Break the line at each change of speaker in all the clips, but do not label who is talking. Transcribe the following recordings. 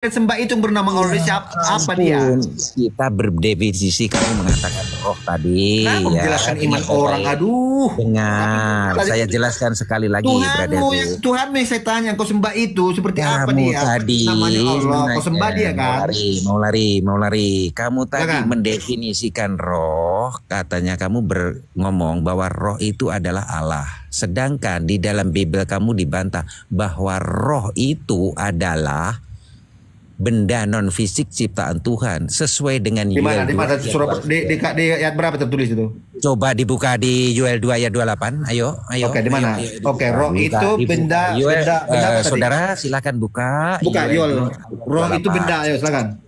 sembah itu yang bernama Allah apa dia?
Kita berdefinisi, kamu mengatakan roh tadi.
Nah, menjelaskan iman orang, aduh.
Dengar, saya jelaskan sekali lagi.
Tuhanmu yang saya tanya, kau sembah itu seperti apa dia?
Tadi,
namanya Allah, kau sembah dia kan?
Mau lari. Kamu tadi mendefinisikan roh, katanya kamu ngomong bahwa roh itu adalah Allah. Sedangkan di dalam Bible kamu dibantah bahwa roh itu adalah benda non fisik ciptaan Tuhan sesuai dengan
Yuel 2 ayat berapa tertulis itu?
Coba dibuka di Yuel 2 ayat 28. Ayo.
Oke, di mana? Oke, roh itu benda apa tadi?
Saudara silakan buka.
Buka Yuel. Roh itu benda, ayo silakan.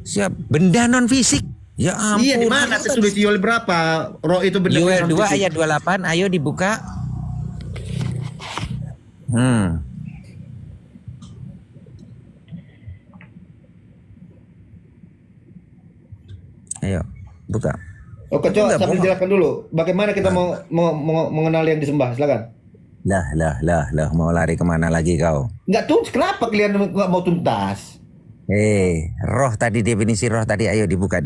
Siap, benda non fisik. Ya ampun.
Iya, di mana tertulis Yuel berapa? Roh itu benda
Yuel 2 ayat 28. Ayo dibuka. Ayo, buka.
Oke, coba sambil jelaskan dulu. Bagaimana kita mau mengenal yang disembah? Silakan.
Lah, mau lari kemana lagi kau?
Enggak tuntas, kenapa kalian nggak mau tuntas?
Roh tadi, definisi roh tadi, ayo dibuka.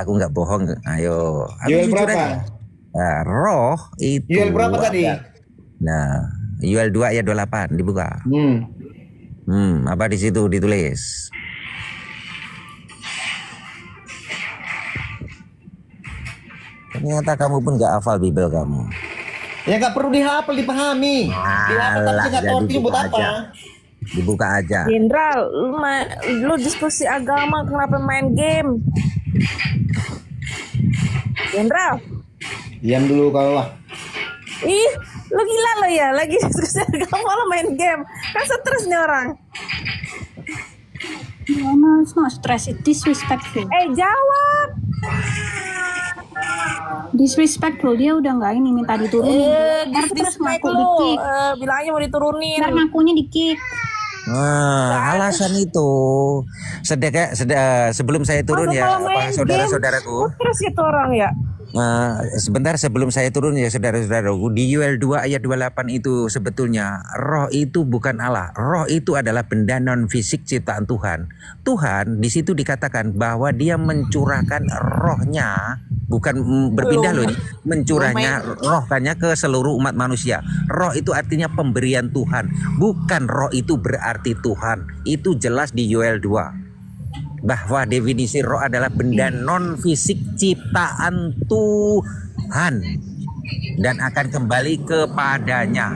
Aku nggak bohong, ayo.
Yuel berapa?
Nah, roh itu.
Yuel berapa tadi?
Nah, Yuel 2 ayat 28 dibuka. Apa di situ ditulis? Ternyata kamu pun gak hafal Bible kamu.
Ya gak perlu dihafal, dipahami. Dihafal tapi gak tahu artinya buat apa.
Dibuka aja.
Jenderal, lu diskusi agama kenapa main game? Jenderal.
Diam dulu kalau lah.
Ih, lu gila lo ya, lagi diskusi agama lo main game. Kan stres nih orang.
No, it's not stress, it's disrespectful.
Jawab.
Disrespectful, dia udah nggak ini minta diturunin. Terus ngaku di-kick.
Bilangnya mau diturunin.
Ntar ngakunya di-kick.
Alasan itu sebelum saya turun ya, saudara-saudaraku.
Terus itu orang ya.
Sebentar sebelum saya turun ya, saudara-saudaraku, di Yuel 2 ayat 28 itu sebetulnya roh itu bukan Allah. Roh itu adalah benda non fisik ciptaan Tuhan. Tuhan di situ dikatakan bahwa dia mencurahkan rohnya, bukan berpindah loh ini, mencurahnya rohnya ke seluruh umat manusia. Roh itu artinya pemberian Tuhan, bukan roh itu berarti Tuhan. Itu jelas di Yuel 2. Bahwa definisi roh adalah benda non fisik ciptaan Tuhan dan akan kembali kepadanya.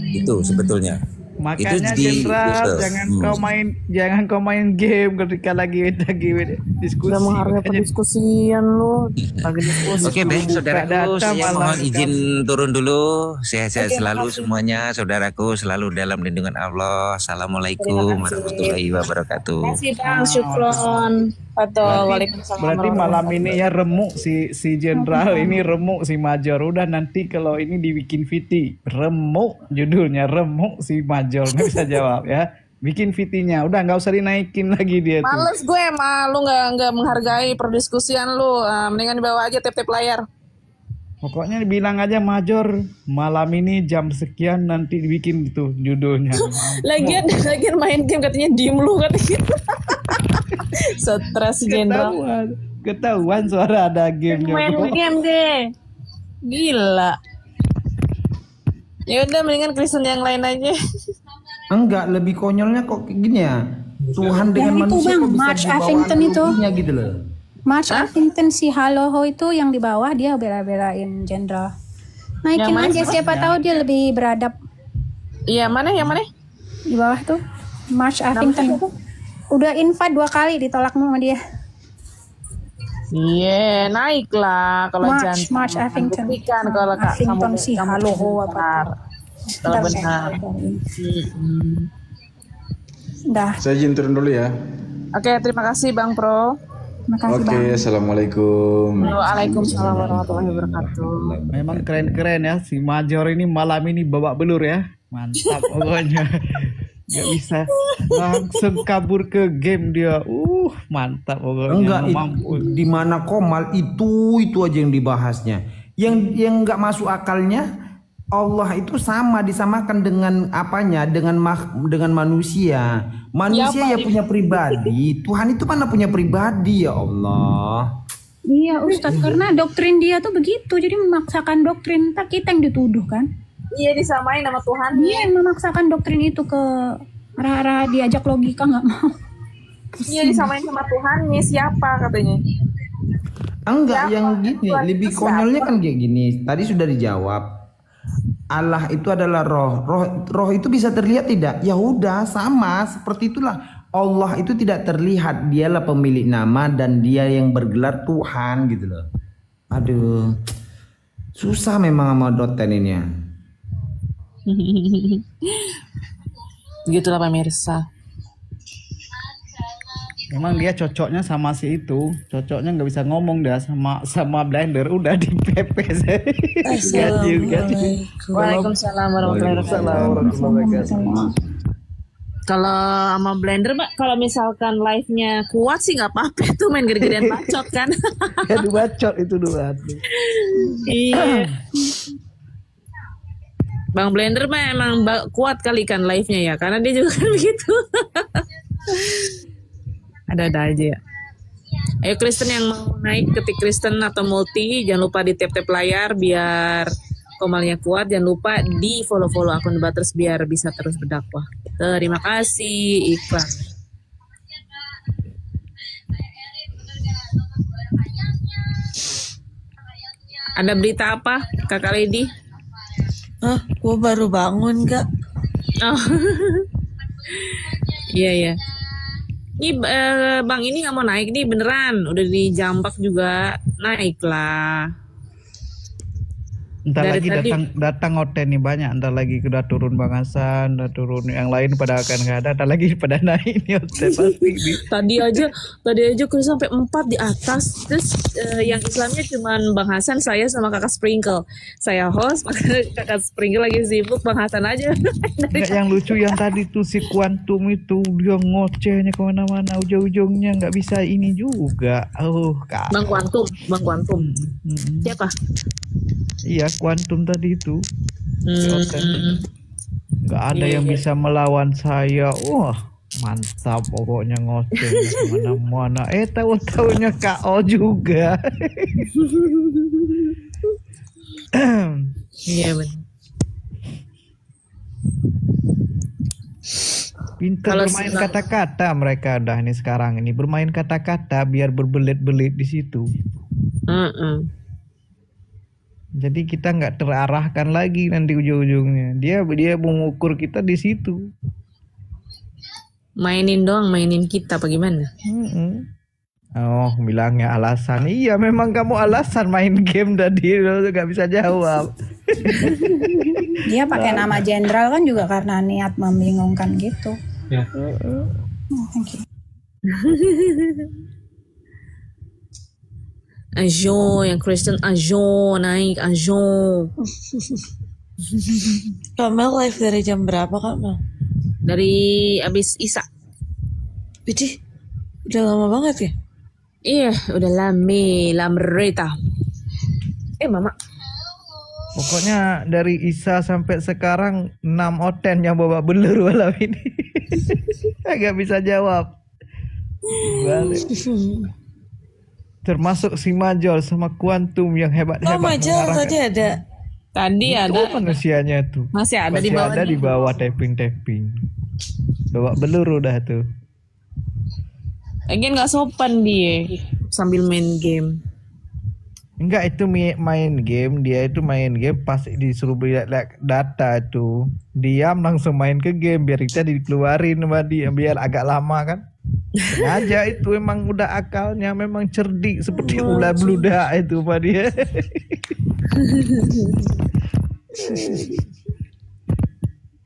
Itu sebetulnya.
Makanya Jenderal, jangan kau main game ketika lagi diskusi.
Udah menghargai pendiskusian lu. Lagi diskusi.
Oke, baik saudaraku, saya mohon izin turun dulu. Sehat-sehat selalu semuanya, saudaraku, selalu dalam lindungan Allah. Assalamualaikum warahmatullahi wabarakatuh.
Terima kasih Bang, syukron.
Berarti malam ini ya remuk si Jenderal ini, remuk si Major. Udah nanti kalau ini dibikin VT, remuk judulnya, remuk si Major, nggak bisa jawab ya. Bikin VT-nya, udah nggak usah dinaikin lagi dia.
Males gue lu nggak menghargai perdiskusian lu. Mendingan dibawa aja tap-tap layar.
Pokoknya bilang aja Major, malam ini jam sekian nanti dibikin itu judulnya.
Lagian main game katanya diem lu katanya. Stres Jenderal.
Ketahuan suara ada game.
Main game deh. Gila. Ya udah mendingan Kristen yang lain aja.
Enggak, lebih konyolnya kok gini ya. Tuhan dengan manusia
itu Bang, March Huffington itu.
Gitu loh.
March Huffington si Haloho itu yang di bawah dia bela-belain Jenderal. Naikin aja, siapa tahu dia lebih beradab.
Iya, yang mana?
Di bawah tuh March Huffington. Udah invite 2 kali ditolak sama dia.
Iya, naik lah kalau
March Huffington.
Buktikan kalau
Huffington si Haloho apa?
Kalau benar.
Dah.
Saya izin turun dulu ya.
Oke, terima kasih Bang Pro.
Oke, assalamualaikum.
Waalaikumsalam warahmatullahi wabarakatuh.
Memang keren-keren ya si Major ini, malam ini babak belur ya. Mantap pokoknya. Gak bisa langsung kabur ke game dia. Mantap pokoknya.
Enggak, di mana Komal itu aja yang dibahasnya. Yang nggak masuk akalnya
Allah itu sama disamakan dengan apanya? Dengan manusia. Manusia ya punya pribadi. Tuhan itu mana punya pribadi ya Allah.
Iya Ustadz, karena doktrin dia tuh begitu. Jadi memaksakan doktrin, ntar kita yang dituduh kan.
Iya, disamain sama Tuhan.
Dia yang memaksakan doktrin itu ke Rara, diajak logika nggak mau.
Iya, disamain sama Tuhannya siapa katanya.
Enggak, yang gini, lebih konyolnya kan kayak gini. Tadi sudah dijawab. Allah itu adalah roh. Roh itu bisa terlihat tidak? Ya udah, sama seperti itulah. Allah itu tidak terlihat, dialah pemilik nama dan dia yang bergelar Tuhan gitu loh. Aduh, susah memang sama doten ini ya.
Gitulah pemirsa.
Memang dia cocoknya sama si itu, cocoknya nggak bisa ngomong dah sama Blender, udah di PP saya.
Waalaikumsalam warahmatullahi wabarakatuh. Kalau sama Blender, Mbak, kalau misalkan live-nya kuat sih nggak apa-apa tuh, main gede-gedean bacot kan.
Ya dibacot itu dua.
Iya. Bang Blender mah emang kuat kali kan live-nya ya, karena dia juga kan begitu. Ada-ada aja ya. Ayo Kristen yang mau naik, ketik Kristen atau multi, jangan lupa di tap-tap layar biar komalnya kuat. Jangan lupa di follow akun Debaters biar bisa terus berdakwah. Terima kasih, iklan. Ada berita apa, Kakak Lady?
Gue baru bangun, Kak.
Oh. Iya. Ini Bang ini nggak mau naik nih beneran, udah dijambak juga, naiklah.
Ntar
Dari
lagi
tadi.
datang Oten nih banyak, ntar lagi udah turun Bang Hasan, udah turun yang lain pada akan nggak ada, ntar lagi pada naik nih Oten pasti.
Tadi aja aku sampai 4 di atas, terus yang Islamnya cuman Bang Hasan, saya sama Kakak Sprinkle. Saya host, Kakak Sprinkle lagi sibuk, Bang Hasan aja.
Nggak, yang lucu yang tadi tuh si Quantum itu dia ngocehnya kemana-mana, ujung-ujungnya nggak bisa ini juga. Kak.
Bang Quantum. Siapa?
Iya, Quantum tadi itu. Nggak ada yang bisa melawan saya. Wah, mantap pokoknya ngoceh kemana-mana. Tahu-taunya KO juga.
Iya benar.
Pintar
Kalau
bermain kata-kata mereka dah ini sekarang ini, bermain kata-kata biar berbelit-belit di situ. Jadi kita nggak terarahkan lagi nanti ujung-ujungnya. Dia mengukur kita di situ.
Mainin kita apa gimana?
Oh, bilangnya alasan. Iya, memang kamu alasan main game tadi, lo nggak bisa jawab.
Dia pakai nama jenderal kan juga karena niat membingungkan gitu.
Ya.
Thank you.
Ajo, yang Kristen Ajo, naik Ajo.
Kak Mel live dari jam berapa, Kak Mel?
Dari abis Isa.
Widih, udah lama banget ya?
Iya, udah lama reta. Mama.
Pokoknya dari Isa sampai sekarang 6 Oten yang bawa belur malam ini. Agak bisa jawab. Balik. Termasuk si Majol sama Quantum yang hebat-hebat.
Oh, Majol tadi ada.
Tadi ada.
Manusianya tuh.
Masih ada
di bawah tapping. Bawa belur udah tuh.
Lagian nggak sopan dia sambil main game.
Enggak, itu main game, dia itu main game pas disuruh lihat data itu diam langsung main ke game biar kita dikeluarin sama dia biar agak lama kan. Sengaja itu emang udah akalnya, memang cerdik seperti ular bludak itu sama dia.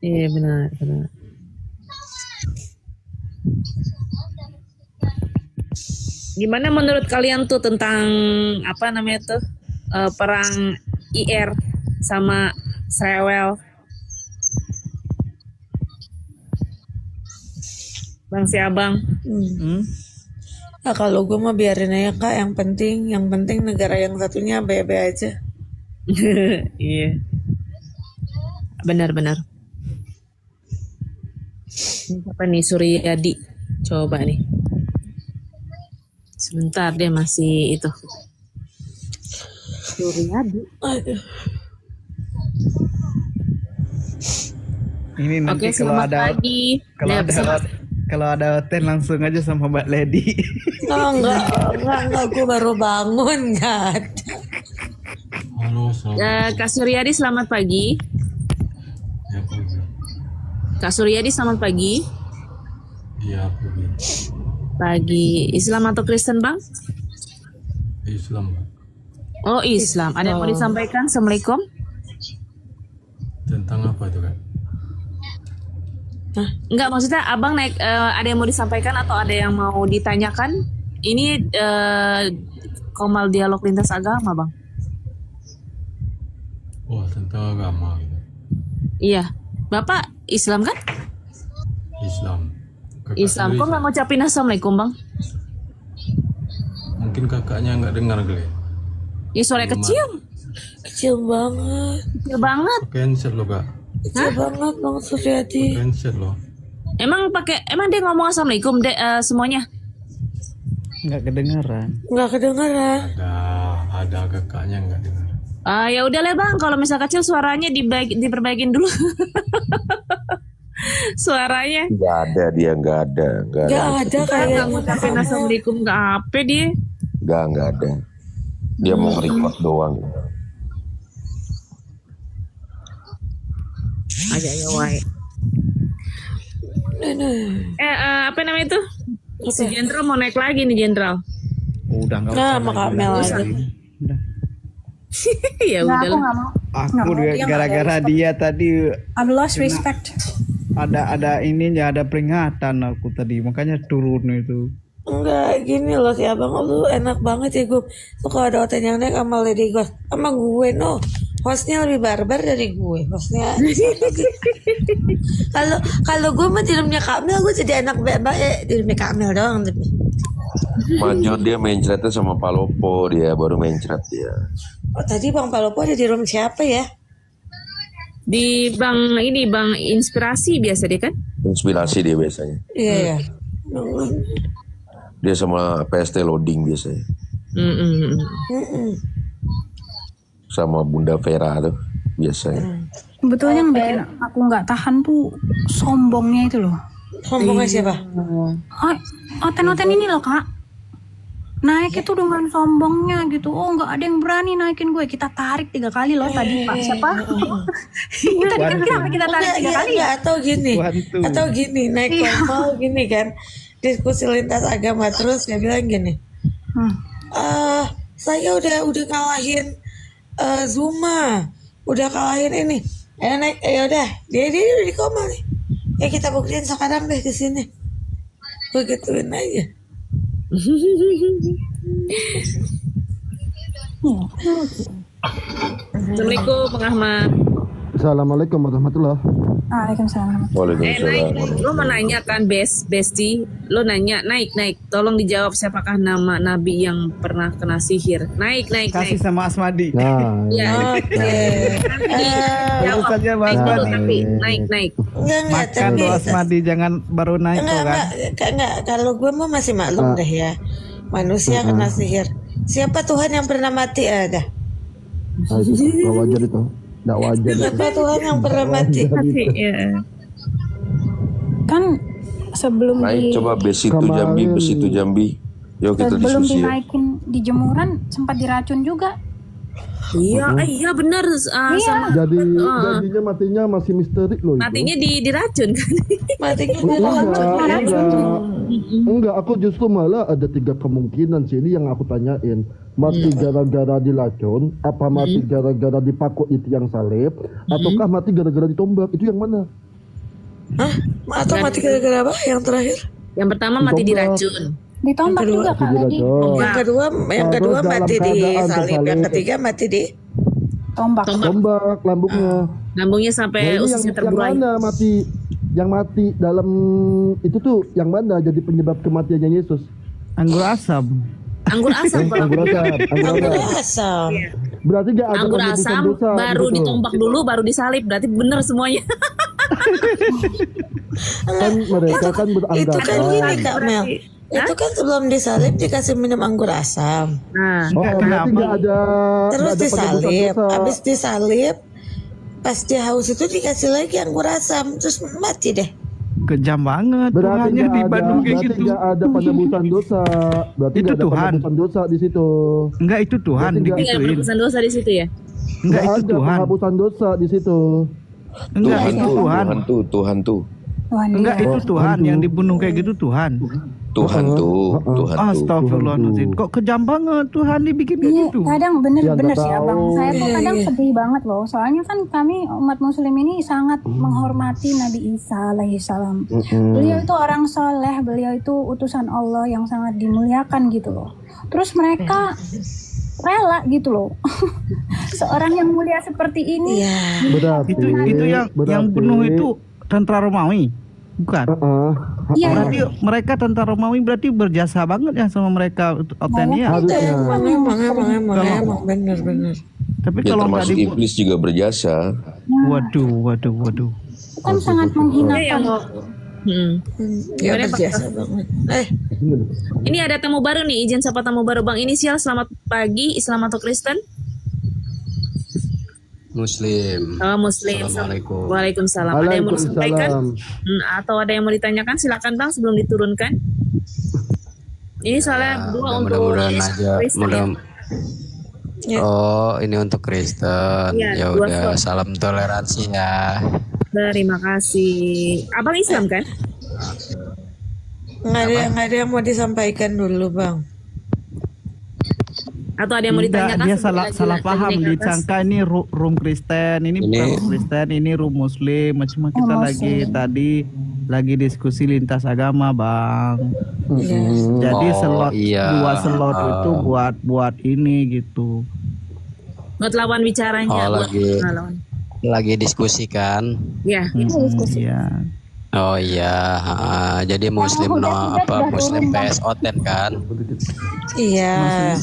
Iya benar. Gimana menurut kalian tuh tentang apa namanya tuh perang IR sama Srewel? Bang Siabang.
Nah, kalau gue mah biarin aja, Kak. Yang penting negara yang satunya baik-baik aja.
Iya. benar-benar. Ini siapa nih, Suryadi? Coba nih. Sebentar, dia masih itu. Suryadi.
Ini nanti
Oke, selamat pagi.
kalau ada hotel langsung aja sama Mbak Lady.
Oh, enggak, gue baru bangun, enggak ada.
Halo,
Kak Suryadi, selamat pagi.
ya pagi.
Kak Suryadi, selamat pagi.
Iya pagi.
Pagi. Islam atau Kristen, Bang?
Islam.
Oh, Islam. Ada yang mau disampaikan? Assalamualaikum.
Tentang apa itu kan?
Enggak, maksudnya abang naik, ada yang mau disampaikan atau ada yang mau ditanyakan? Ini Komal dialog lintas agama, Bang.
Oh, tentang agama gitu.
Iya, Bapak Islam kan?
Islam. Kakak
Islam.
sendiri
Kok nggak ngucapin assalamualaikum, Bang?
Mungkin kakaknya nggak dengar kali.
Ya suara kecil,
Kecil banget.
kecil banget.
Cancel lo kak.
Kecil banget Bang Suryadi.
Cancel lo.
Emang dia ngomong assalamualaikum semuanya?
Nggak kedengaran.
Enggak kedengaran.
Ada kakaknya nggak dengar.
Ya udah lah, Bang. Kalau misal kecil suaranya diperbaikin dulu. Suaranya.
Nggak ada dia, nggak ada.
Enggak ada
Nggak
kayaknya.
ngucapin assalamualaikum, nggak apa dia.
Nggak ada. Dia mau record doang.
Agaknya wae. Apa namanya itu? Si Jenderal mau naik lagi nih, Jenderal.
Udah nggak
Nah,
usah
sama Kak
lagi.
Mel
Udah.
lagi.
Ya
Nah,
udah
aku
lah.
nggak mau.
Aku
Nggak mau, dia nggak
gara-gara
ada
dia tadi
I've lost respect.
ada ininya, ada peringatan aku tadi, makanya turun itu.
Enggak, gini loh si abang lu enak banget ya gue. Tuh kalau ada hotel yang naik sama Lady Ghost, sama gue no. Hostnya lebih barbar dari gue. Hostnya kalau gue mah di rumahnya Kamil, gue jadi anak baik di rumahnya Kamil doang.
Major dia main ceritnya sama Palopo, dia baru main cerit dia.
Oh tadi Bang Palopo ada di room siapa ya?
Di Bang Inspirasi biasa dia kan?
Inspirasi dia biasanya.
Iya ya.
Dia sama PST loading biasanya. Sama Bunda Vera tuh biasanya.
Sebetulnya yang bikin aku nggak tahan tuh sombongnya itu loh.
Sombongnya siapa?
Oten-oten ini loh, Kak. Naik itu dengan sombongnya gitu. Oh, nggak ada yang berani naikin gue. Kita tarik 3 kali loh tadi, Pak. Siapa? Kita kenapa kita tarik 3 kali ya?
Atau gini naik kapal gini kan. Diskusi lintas agama terus dia bilang gini. Saya udah kalahin Zuma. Udah kalahin ini. Naik udah. Dia udah di koma nih. Ya kita buktiin sekarang deh ke sini. Begituin aja.
Assalamualaikum, Bang Ahmad.
Assalamualaikum warahmatullahi.
Waalaikumsalam.
Naik. Lo mau nanya kan, Besti? Lo nanya, naik. Tolong dijawab siapakah nama nabi yang pernah kena sihir? Naik.
Kasih sama Asmadi.
Nah,
Ya.
Terus saja Mas Asmadi.
Naik.
Makan lo Asmadi, jangan baru naik kok kan.
Enggak. Kalau gue mah masih maklum deh ya. Manusia kena sihir. Siapa Tuhan yang pernah mati ada?
Nggak wajar itu. Nggak wajar.
Siapa Tuhan yang pernah mati?
Kan sebelum
Naik coba besi itu Jambi. Yuk kita
sebelum
diskusi.
dinaikin di jemuran sempat diracun juga.
Iya benar. Sama.
Jadinya matinya masih misteri loh.
Matinya diracun kan?
Matinya
Enggak, aku justru malah ada 3 kemungkinan sih ini yang aku tanyain. Mati gara-gara dilacun, apa mati gara-gara dipakuk itu yang salib, ataukah mati gara-gara ditombak? Itu yang mana?
Hah? Atau mati gara-gara apa? Yang terakhir?
Yang pertama mati diracun.
Ditombak juga Kak tadi.
Yang kedua mati di salib, yang ketiga mati di
tombak
lambungnya.
Lambungnya sampai ususnya terburai.
Yang mana mati? Yang mati dalam itu tuh yang mana jadi penyebab kematiannya Yesus?
Anggur asam.
Anggur asam.
Anggur asam.
Berarti nggak ada
Anggur
penebusan
asam
dosa.
baru
gitu.
ditombak dulu, baru disalib. Berarti bener semuanya.
Kan mereka kan
Itu kan
beranggapan.
gini Kak Mel. Itu kan sebelum disalib dikasih minum anggur asam.
Nah,
Oh, berarti nggak ada.
Terus
nggak ada penebusan
disalib,
dosa.
habis disalib, pas dia haus itu dikasih lagi anggur asam, terus mati deh.
Kejam banget
Berarti
Tuhannya
nggak
di
ada,
Bandung kayak
berarti
gitu.
nggak ada penebusan dosa. Berarti
Itu
nggak ada
Tuhan.
penebusan dosa di situ.
Enggak, itu Tuhan
Berarti nggak-
tapi nggak ada
digituin.
penebusan dosa di situ ya.
Enggak,
Nggak
itu
ada
Tuhan.
penghapusan dosa di situ.
Enggak,
Tuhan
itu
tuh,
Tuhan.
Tuhan tuh.
Tuhan
Enggak,
dia.
itu Tuhan yang dibunuh kayak gitu Tuhan.
Tuhan tuh.
Astagfirullahaladzim. Kok kejam banget Tuhan dibikin kayak
Iya,
gitu.
kadang
Ya,
bener
nggak
sih abang.
tahu.
Saya tuh
Iya,
kadang
iya.
sedih banget loh. Soalnya kan kami umat Muslim ini sangat menghormati Nabi Isa alaihissalam. Beliau itu orang soleh, beliau itu utusan Allah yang sangat dimuliakan gitu loh. Terus mereka rela gitu loh. Seorang yang mulia seperti ini.
Iya.
Berarti.
Itu yang
berarti-
bunuh itu tentara Romawi. Bukan.
Iya.
Berarti mereka tentara Romawi berarti berjasa banget ya sama mereka Otenia.
Harusnya.
Emang bener.
Tapi
Ya
kalau nggak
termasuk
di
iblis juga berjasa.
waduh.
Itu kan sangat
Iya
menghinakan.
yang mau.
Ya
Gimana, Pak?
berjasa banget.
Ini ada tamu baru nih, izin sapa tamu baru Bang Inisial. Selamat pagi, Islam atau Kristen?
Muslim.
Oh, Muslim.
Assalamualaikum.
Waalaikumsalam. Ada yang mau disampaikan?
Waalaikumsalam.
Atau ada yang mau ditanyakan? Silakan Bang sebelum diturunkan. Ini soalnya dua untuk
Mudah-mudahan aja.
Kristen ya?
Oh, ini untuk Kristen.
Iya,
Ya
dua
udah,
slot.
salam toleransi ya.
Terima kasih. Abang Islam kan?
Nggak ada yang mau disampaikan dulu bang.
Atau ada yang mau
Enggak,
ditanyakan?
dia
sebelum
salah
lagi
paham,
naik ke atas?
disangka ini room Kristen, ini bukan room Kristen, ini room Muslim. Cuma kita lagi diskusi lintas agama, Bang. Jadi dua slot itu buat ini gitu.
Buat lawan bicaranya.
Oh,
buat lawan.
lagi diskusi kan?
Ya.
Iya.
Oh iya, jadi Muslim Muslim PS Oten kan?
Iya.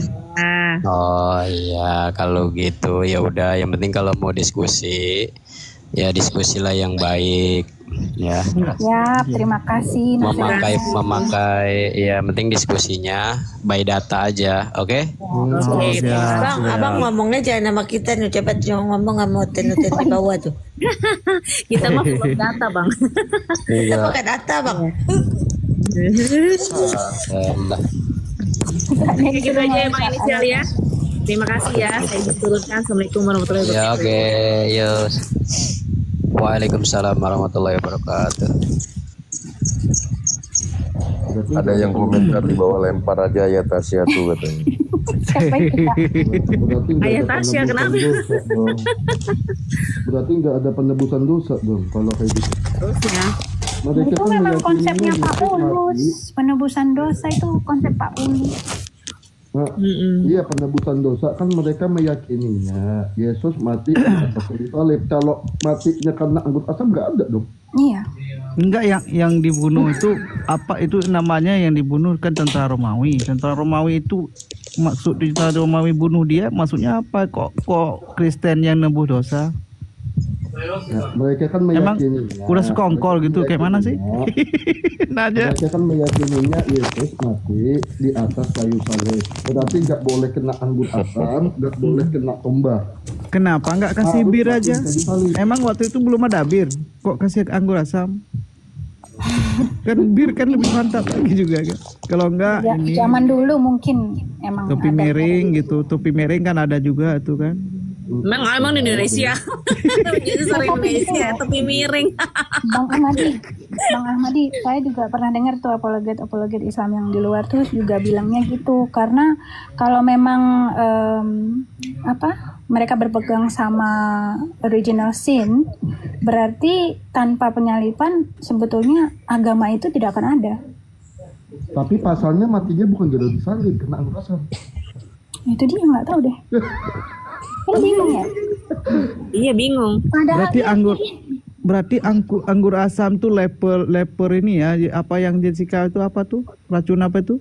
Oh iya, kalau gitu ya udah. Yang penting kalau mau diskusi, ya diskusilah yang baik, ya.
Ya, terima kasih.
Memakai, ya penting diskusinya by data aja, oke?
Abang ngomongnya jangan sama kita nih, cepat jangan ngomong sama Oten-Oten di bawah tuh.
Kita mah full data bang.
Kita pakai data bang.
Oke, gitu aja ya Bang Inisial ya. Terima kasih ya. Saya diturunkan. Assalamualaikum warahmatullahi
Ya
wabarakatuh.
oke, yus. Waalaikumsalam warahmatullahi wabarakatuh.
Ada yang komentar di bawah, lempar aja ya Tasya tuh katanya.
Berarti nggak
Ayah
ada
Tasya,
penebusan
kenapa?
dosa dong. Berarti nggak ada penebusan dosa dong kalau kayak gitu.
Terus ya.
Mereka
Itu
kan
memang
meyakini
konsepnya Pak
Yesus mati.
Ulus. Penebusan dosa itu konsep Pak Ulus.
Nah, iya penebusan dosa kan mereka meyakininya Yesus mati atas kayu salib. Kalau matinya karena anggur asam nggak ada dong.
Iya.
Enggak, yang dibunuh itu apa itu namanya, yang dibunuh kan tentara Romawi. Tentara Romawi itu maksud tentara Romawi bunuh dia maksudnya apa? Kok Kristen yang nebus dosa?
Nah, mereka kan
Emang
meyakininya.
udah sekongkol gitu kayak mana sih? Nanya.
Mereka kan meyakininya Yesus mati di atas kayu salib. Berarti nggak boleh kena anggur asam, nggak boleh kena tombak.
Kenapa nggak kasih
Harus
bir
mati
aja?
kayu salib.
Emang waktu itu belum ada bir, kok kasih anggur asam? Kan bir kan lebih mantap lagi juga kan. Kalau enggak
Ya,
ini
zaman dulu mungkin emang
topi
ada
miring gitu, topi miring kan ada juga tuh kan.
Emang di Indonesia. Jadi sering Indonesia tapi miring.
Bang Ahmadi, saya juga pernah dengar tuh apologet Islam yang di luar tuh juga bilangnya gitu, karena kalau memang mereka berpegang sama original sin, berarti tanpa penyalipan sebetulnya agama itu tidak akan ada.
Tapi pasalnya matinya bukan gara-gara disalib, kena anggur asam.
Itu dia nggak tahu deh. Kan bingung ya.
Iya bingung.
Berarti anggur asam tuh leper ini ya, apa yang Jessica itu apa tuh? Racun apa itu?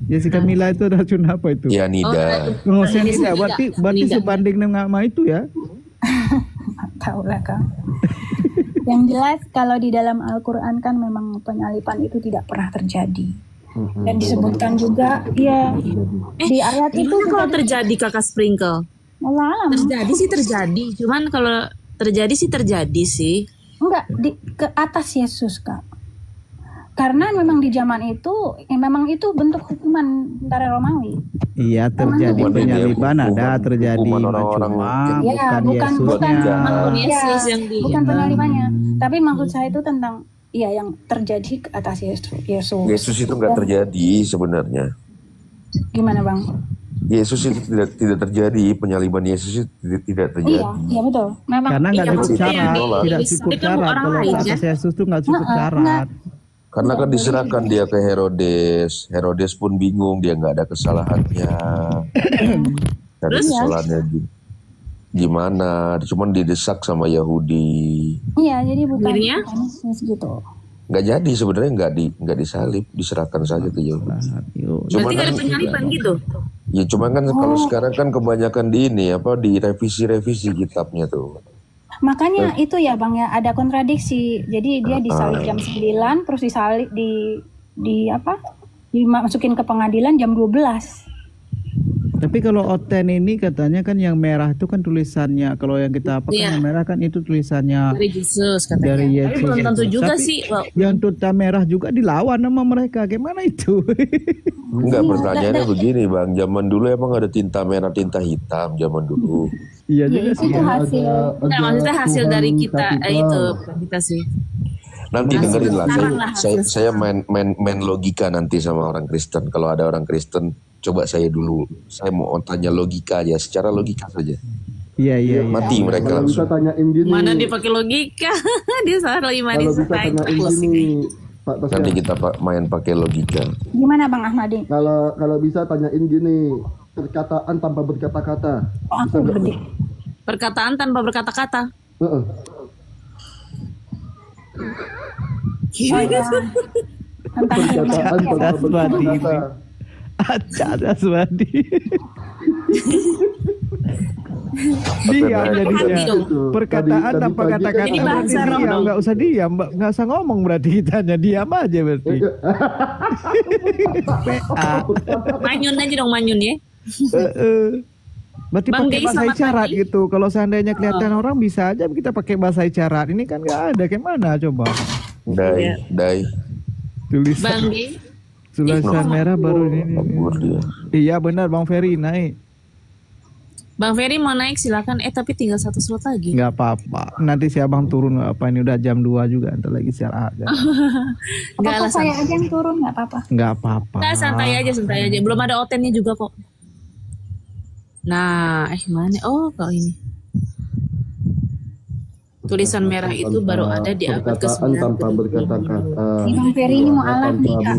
Jessica Mila itu racun apa itu?
Cyanida.
Oh, cyanida. Berarti sebanding dengan itu ya?
Tahu lah Kak. Yang jelas kalau di dalam Al-Quran kan memang penyalipan itu tidak pernah terjadi. Dan disebutkan juga, ya di ayat itu
kalau terjadi Kakak Sprinkle.
Allah alam.
Terjadi. Cuman kalau terjadi sih.
Enggak, ke atas Yesus Kak. Karena memang di zaman itu, memang itu bentuk hukuman tentara Romawi.
Iya, terjadi penyaliban ada, terjadi cuma
bukan penyalibannya. Tapi maksud saya itu tentang yang terjadi ke atas Yesus.
Yesus itu nggak terjadi sebenarnya.
Gimana Bang?
Yesus itu tidak terjadi, penyaliban Yesus itu tidak terjadi.
Iya betul. Memang
karena nggak cukup syarat, tidak cukup syarat. Kalau atas Yesus itu nggak cukup syarat.
Karena kan diserahkan dia ke Herodes. Herodes pun bingung, dia nggak ada kesalahannya. Dan kesalahannya gimana? Cuman didesak sama Yahudi.
Iya, jadi bukan Yesus gitu.
Nggak jadi sebenarnya, nggak disalib, diserahkan saja ke Yahudi.
Berarti nggak ada penyaliban gitu?
Ya cuma kan kalau sekarang kan kebanyakan di revisi kitabnya tuh.
Makanya itu ya Bang ya, ada kontradiksi. Jadi dia disalib jam 9, terus disalib dimasukin ke pengadilan jam 12.
Tapi kalau Oten ini katanya kan yang merah itu kan tulisannya, kalau yang kita yang merah kan itu tulisannya
dari Yesus katanya.
Dari Yesus.
Tapi belum tentu juga sih.
Yang tuta merah juga dilawan sama mereka, gimana itu?
Enggak, pertanyaannya begini Bang, zaman dulu emang ada tinta merah, tinta hitam zaman dulu.
Iya juga sih.
Itu hasil.
Nah, maksudnya hasil dari kita itu kita sih.
Nanti dengerin lah, saya main logika nanti sama orang Kristen. Kalau ada orang Kristen, coba saya mau tanya logika aja, secara logika saja.
Iya.
Mati mereka langsung.
Bisa tanyain gini.
Mana dia pakai logika? Dia salah imani.
Kalau bisa tanyain gini, Pak Tasya.
Nanti kita main pakai logika.
Gimana Bang Ahmadi?
Kalau bisa tanyain gini, perkataan tanpa berkata-kata.
Perkataan tanpa berkata-kata.
Perkataan tanpa berkata-kata.
Acara Aswadi. Diam jadinya. Perkataan tanpa kata-kata.
Jadi bahasa roh dong.
Nggak usah diam, nggak usah ngomong berarti kitanya, diam aja berarti.
Manyun aja dong, manyun ya.
Berarti pakai bahasa isyarat gitu. Kalau seandainya kelihatan orang bisa aja kita pakai bahasa isyarat. Ini kan nggak ada, gimana coba?
Dai.
Tulisan. Tulisan merah baru ini. Iya benar Bang Ferry naik.
Bang Ferry mau naik silakan. Tapi tinggal 1 slot lagi.
Nggak apa-apa. Nanti si abang turun nggak apa, ini udah jam 2 juga. Ntar lagi siaran aja.
Nggak lah, saya aja yang turun nggak apa-apa.
Nggak apa-apa.
Nggak, santai aja. Belum ada otennya juga kok. Nah, mana? Oh, kalau ini. Tulisan merah itu baru ada di abad ke-9.
Tanpa berkata-kata.
Bang Ferry ini mau alat nih Kak.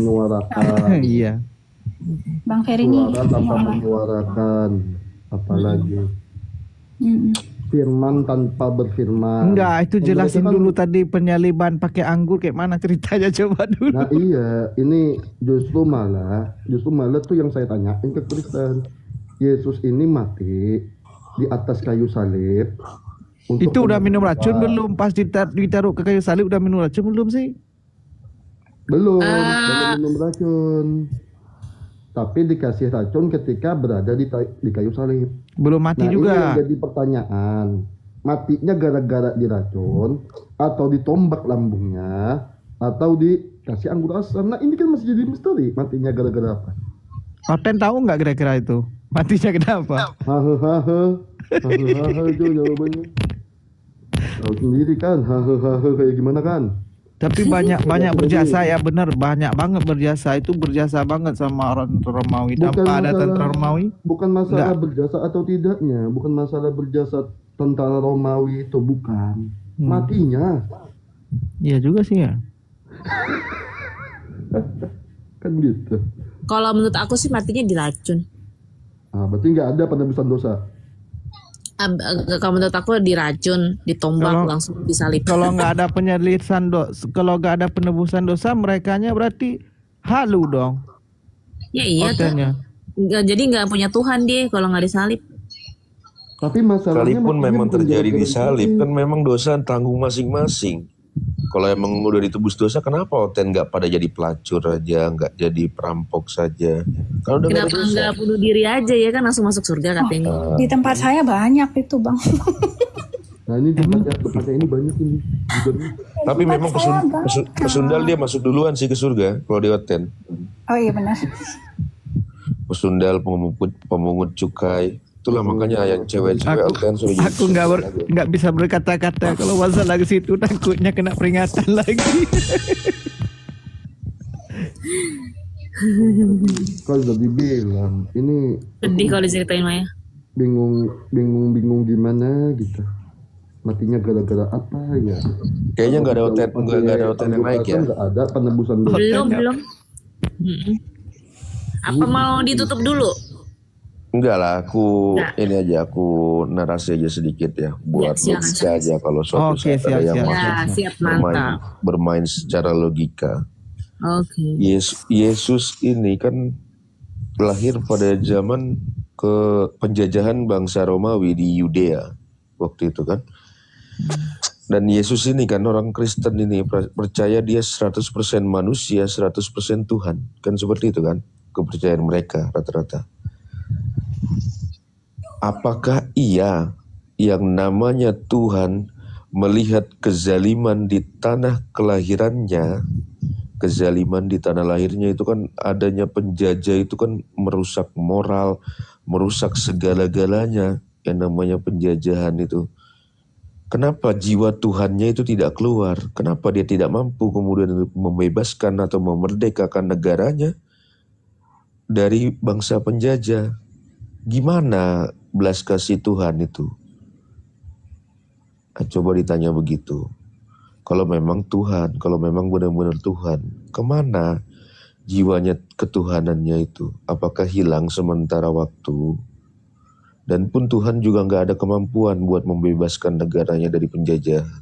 Iya.
Bang Ferry ini
tanpa menyuarakan. Apalagi firman tanpa berfirman.
Enggak, itu jelasin dulu tadi penyaliban pakai anggur kayak mana ceritanya, coba dulu.
Nah iya, ini justru malah tuh yang saya tanyain ke Kristen. Yesus ini mati di atas kayu salib.
Itu udah minum racun belum? Pas ditaruh ke kayu salib udah minum racun belum sih?
Belum minum racun. Tapi dikasih racun ketika berada di kayu salib.
Belum mati juga.
Ini yang jadi pertanyaan. Matinya gara-gara diracun, atau ditombak lambungnya, atau dikasih anggur asam. Nah ini kan masih jadi misteri. Matinya gara-gara apa?
Oten tahu nggak kira-kira itu? Matinya kenapa?
Hahaha itu jawabannya. Tahu sendiri kan, kayak gimana kan?
Tapi banyak berjasa ya, benar, banyak banget berjasa. Itu berjasa banget sama orang Romawi. Tanpa ada tentara Romawi.
Bukan masalah berjasa atau tidaknya, bukan masalah berjasa tentara Romawi itu, bukan. Matinya.
Iya juga sih ya.
Kan gitu.
Kalau menurut aku sih matinya diracun.
Berarti nggak ada penebusan dosa.
Kalau menurut aku diracun, ditombak, langsung disalib.
Kalau nggak ada penyelidikan kalau nggak ada penebusan dosa, merekanya berarti halu dong.
Ya iya tuh. Jadi nggak punya Tuhan dia kalau nggak disalib.
Tapi masalahnya
sekalipun memang terjadi disalib kan memang dosa tanggung masing-masing. Kalau emang udah ditebus dosa, kenapa Oten nggak pada jadi pelacur aja, nggak jadi perampok saja? Kalau udah
kenapa nggak bunuh diri aja ya kan langsung masuk surga katanya?
Di tempat saya banyak itu bang.
Nah ini tempatnya ini banyak ini.
Tapi memang pesundal dia masuk duluan sih ke surga kalau di Oten.
Oh iya benar.
Pesundal, pemungut cukai. Itulah makanya yang cewek-cewek Oten sudah.
Aku nggak bisa berkata-kata kalau masalah ke situ, takutnya kena peringatan lagi.
Kalau udah dibilang ini
Sedih kalau diceritain Maya.
Bingung gimana gitu. Matinya gara-gara apa ya?
Kayaknya nggak ada Oten yang naik ya.
Nggak ada penebusan dosa.
Belum. Apa mau ditutup dulu?
Enggak lah, ini aja aku narasi aja sedikit ya buat logika aja kalau suatu saat ada yang bermain secara logika.
Oke.
Yesus ini kan lahir pada zaman penjajahan bangsa Romawi di Yudea waktu itu kan. Dan Yesus ini kan orang Kristen ini percaya dia 100% manusia, 100% Tuhan. Kan seperti itu kan kepercayaan mereka rata-rata. Apakah ia yang namanya Tuhan melihat kezaliman di tanah kelahirannya, kezaliman di tanah lahirnya itu kan adanya penjajah itu kan merusak moral, merusak segala-galanya yang namanya penjajahan itu. Kenapa jiwa Tuhannya itu tidak keluar? Kenapa dia tidak mampu kemudian membebaskan atau memerdekakan negaranya dari bangsa penjajah? Gimana belas kasih Tuhan itu? Coba ditanya begitu. Kalau memang Tuhan, kalau memang benar-benar Tuhan, kemana jiwanya ketuhanannya itu? Apakah hilang sementara waktu? Dan pun Tuhan juga nggak ada kemampuan buat membebaskan negaranya dari penjajahan.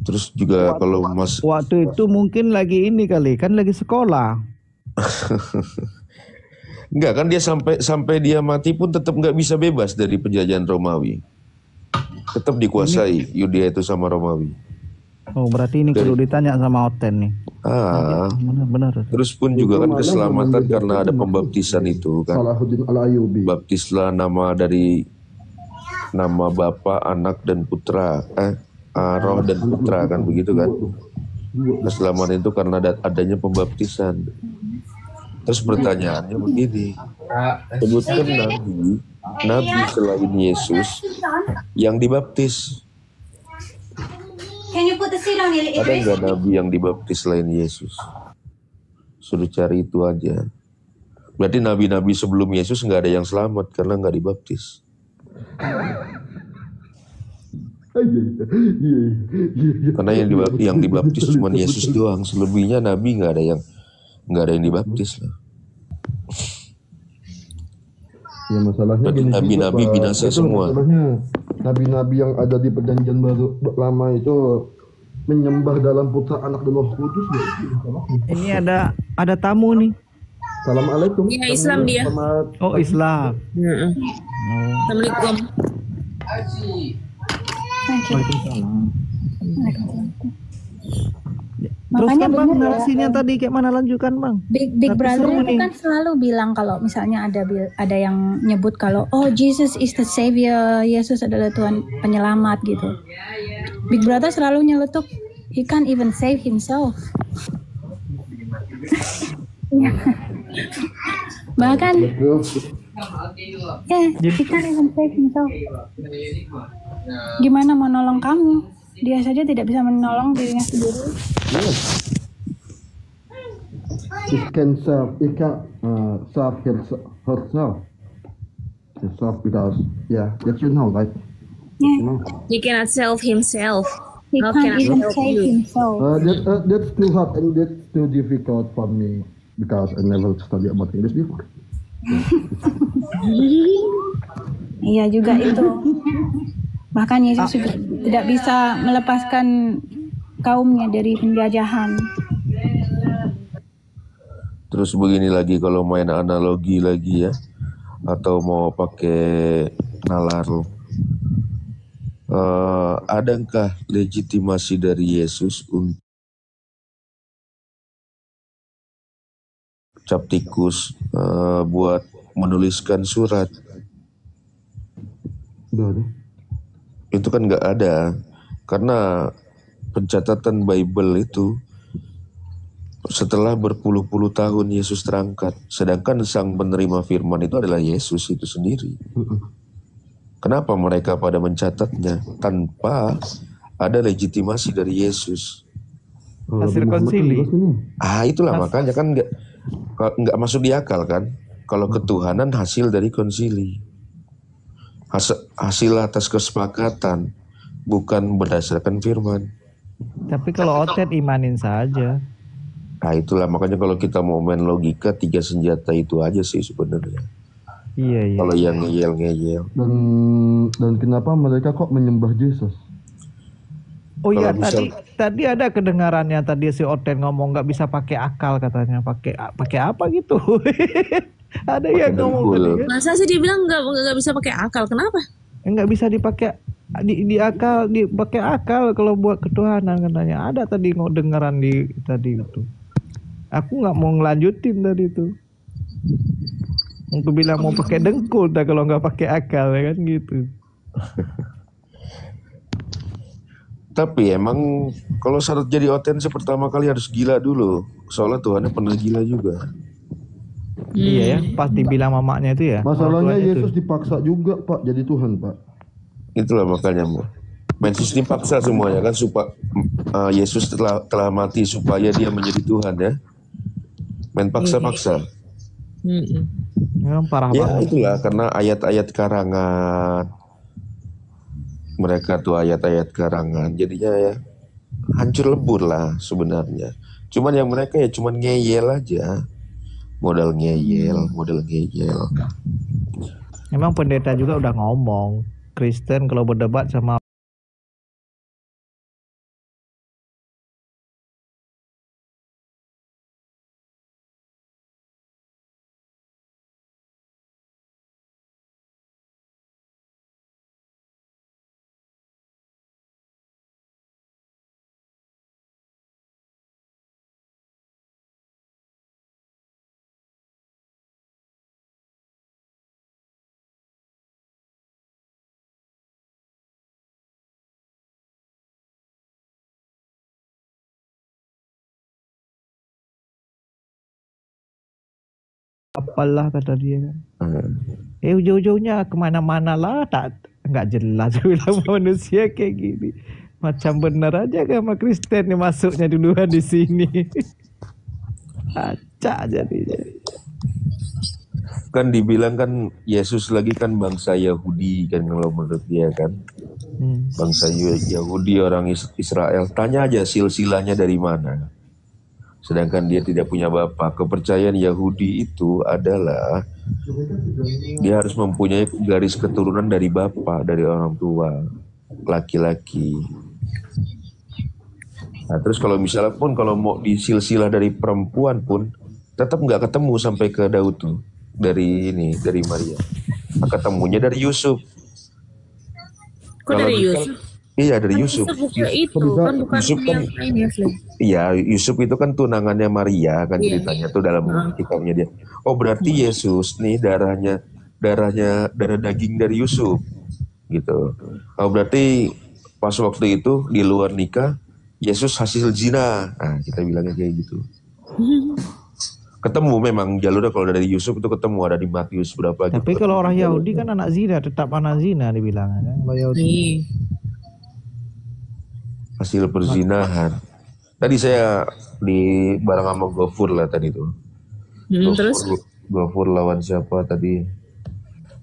Terus juga kalau
waktu itu mungkin lagi ini kali, kan lagi sekolah.
Enggak kan dia sampai dia mati pun tetap nggak bisa bebas dari penjajahan Romawi. Tetap dikuasai Yudea itu sama Romawi.
Oh berarti ini perlu ditanya sama Oten nih. Benar.
Terus pun juga kan keselamatan karena ada pembaptisan itu kan. Baptislah nama dari nama Bapa, Anak dan Putra. Roh dan Putra kan begitu kan. Keselamatan itu karena adanya pembaptisan. Terus pertanyaannya begini, sebutkan nabi selain Yesus yang dibaptis. Ada nggak nabi yang dibaptis selain Yesus? Suruh cari itu aja. Berarti nabi-nabi sebelum Yesus nggak ada yang selamat karena nggak dibaptis. Karena yang dibaptis cuma Yesus doang, selebihnya nabi nggak ada yang dibaptis lah.
Ya masalahnya
nabi-nabi binasa semua.
Masalahnya nabi-nabi yang ada di perjanjian baru lama itu menyembah dalam Putra, Anak dan Roh Kudus.
Ini ada tamu nih.
Assalamualaikum.
Iya Islam dia.
Oh Islam.
Assalamualaikum.
Terus kan bang, narasinya tadi kayak mana lanjutkan bang?
Big Brother itu kan selalu bilang kalau misalnya ada yang nyebut kalau Jesus is the savior, Yesus adalah Tuhan penyelamat gitu. Big Brother selalu nyeletuk, he can't even save himself. Bahkan he can't even save himself. Gimana mau nolong kamu? Dia saja tidak bisa menolong dirinya sendiri.
It can serve herself because that you know, right?
Yeah. He cannot save himself.
He can't even save himself.
That's too hard and that's too difficult for me because I never study about English before.
Iya juga itu. Bahkan Yesus juga tidak bisa melepaskan kaumnya dari penjajahan.
Terus begini lagi kalau main analogi lagi ya, atau mau pakai nalar, adakah legitimasi dari Yesus untuk cap tikus buat menuliskan surat?
Nggak ada.
Itu kan nggak ada, karena pencatatan Bible itu setelah berpuluh-puluh tahun Yesus terangkat, sedangkan sang penerima firman itu adalah Yesus itu sendiri. Kenapa mereka pada mencatatnya tanpa ada legitimasi dari Yesus?
Hasil konsili.
Itulah makanya kan nggak masuk di akal kan, kalau ketuhanan hasil dari konsili, hasil atas kesepakatan, bukan berdasarkan firman.
Tapi kalau otet imanin saja.
Itulah makanya kalau kita mau main logika, 3 senjata itu aja sih sebenarnya.
Iya.
Kalau yang ngeyel.
Dan kenapa mereka kok menyembah Yesus?
Oh iya, tadi ada kedengarannya tadi si Oten ngomong nggak bisa pakai akal katanya. Pakai apa gitu? Ada yang ngomong tadi.
Masa sih dia bilang nggak bisa pakai akal? Kenapa?
Nggak bisa dipakai dipakai akal kalau buat ketuhanan katanya. Ada tadi dengaran tadi itu. Aku nggak mau ngelanjutin tadi itu. Aku bilang mau pakai dengkul dah kalau nggak pakai akal ya kan gitu.
Tapi emang kalau syarat jadi otensi pertama kali harus gila dulu. Soalnya Tuhannya pernah gila juga.
Iya ya, pasti bilang mamanya itu ya.
Masalahnya Yesus dipaksa juga Pak jadi Tuhan Pak.
Itulah makanya Yesus dipaksa semuanya kan, supaya Yesus telah mati supaya dia menjadi Tuhan ya. Main paksa-paksa.
Parah
ya
banget.
Itulah karena ayat-ayat karangan. Mereka tuh ayat-ayat karangan, jadinya ya hancur lebur lah sebenarnya. Cuman yang mereka ya cuman ngeyel aja. Modal ngeyel.
Emang pendeta juga udah ngomong, Kristen kalau berdebat sama apalah kata dia kan. Ujung-ujungnya kemana-mana lah, nggak jelas bilang manusia kayak gini. Macam bener aja sama Kristen yang masuknya duluan di sini. Acak jadinya.
Kan dibilang kan Yesus lagi kan bangsa Yahudi kan kalau menurut dia kan. Bangsa Yahudi orang Israel. Tanya aja silsilahnya dari mana. Sedangkan dia tidak punya bapak. Kepercayaan Yahudi itu adalah dia harus mempunyai garis keturunan dari bapak, dari orang tua, laki-laki. Nah, terus kalau misalnya pun kalau mau di silsilah dari perempuan pun tetap nggak ketemu sampai ke Daud tuh dari Maria. Nah, ketemunya dari Yusuf.
Kok kalau dari Yusuf?
Iya dari Yusuf.
Bukan Yusuf kan, yang lain ya,
iya, Yusuf itu kan tunangannya Maria kan ceritanya tuh dalam kitabnya dia. Oh berarti Yesus nih darah daging dari Yusuf gitu. Oh berarti pas waktu itu di luar nikah Yesus hasil zina. Nah kita bilangnya kayak gitu. Ketemu memang jalurnya kalau dari Yusuf itu ketemu ada di Matius berapa.
Tapi gitu. Kalau orang Yahudi kan anak zina, tetap anak zina dibilangnya kan. Kalau Yahudi.
Hasil perzinahan. Tadi saya di bareng sama Gofur lah tadi tuh.
Terus?
Gofur lawan siapa tadi?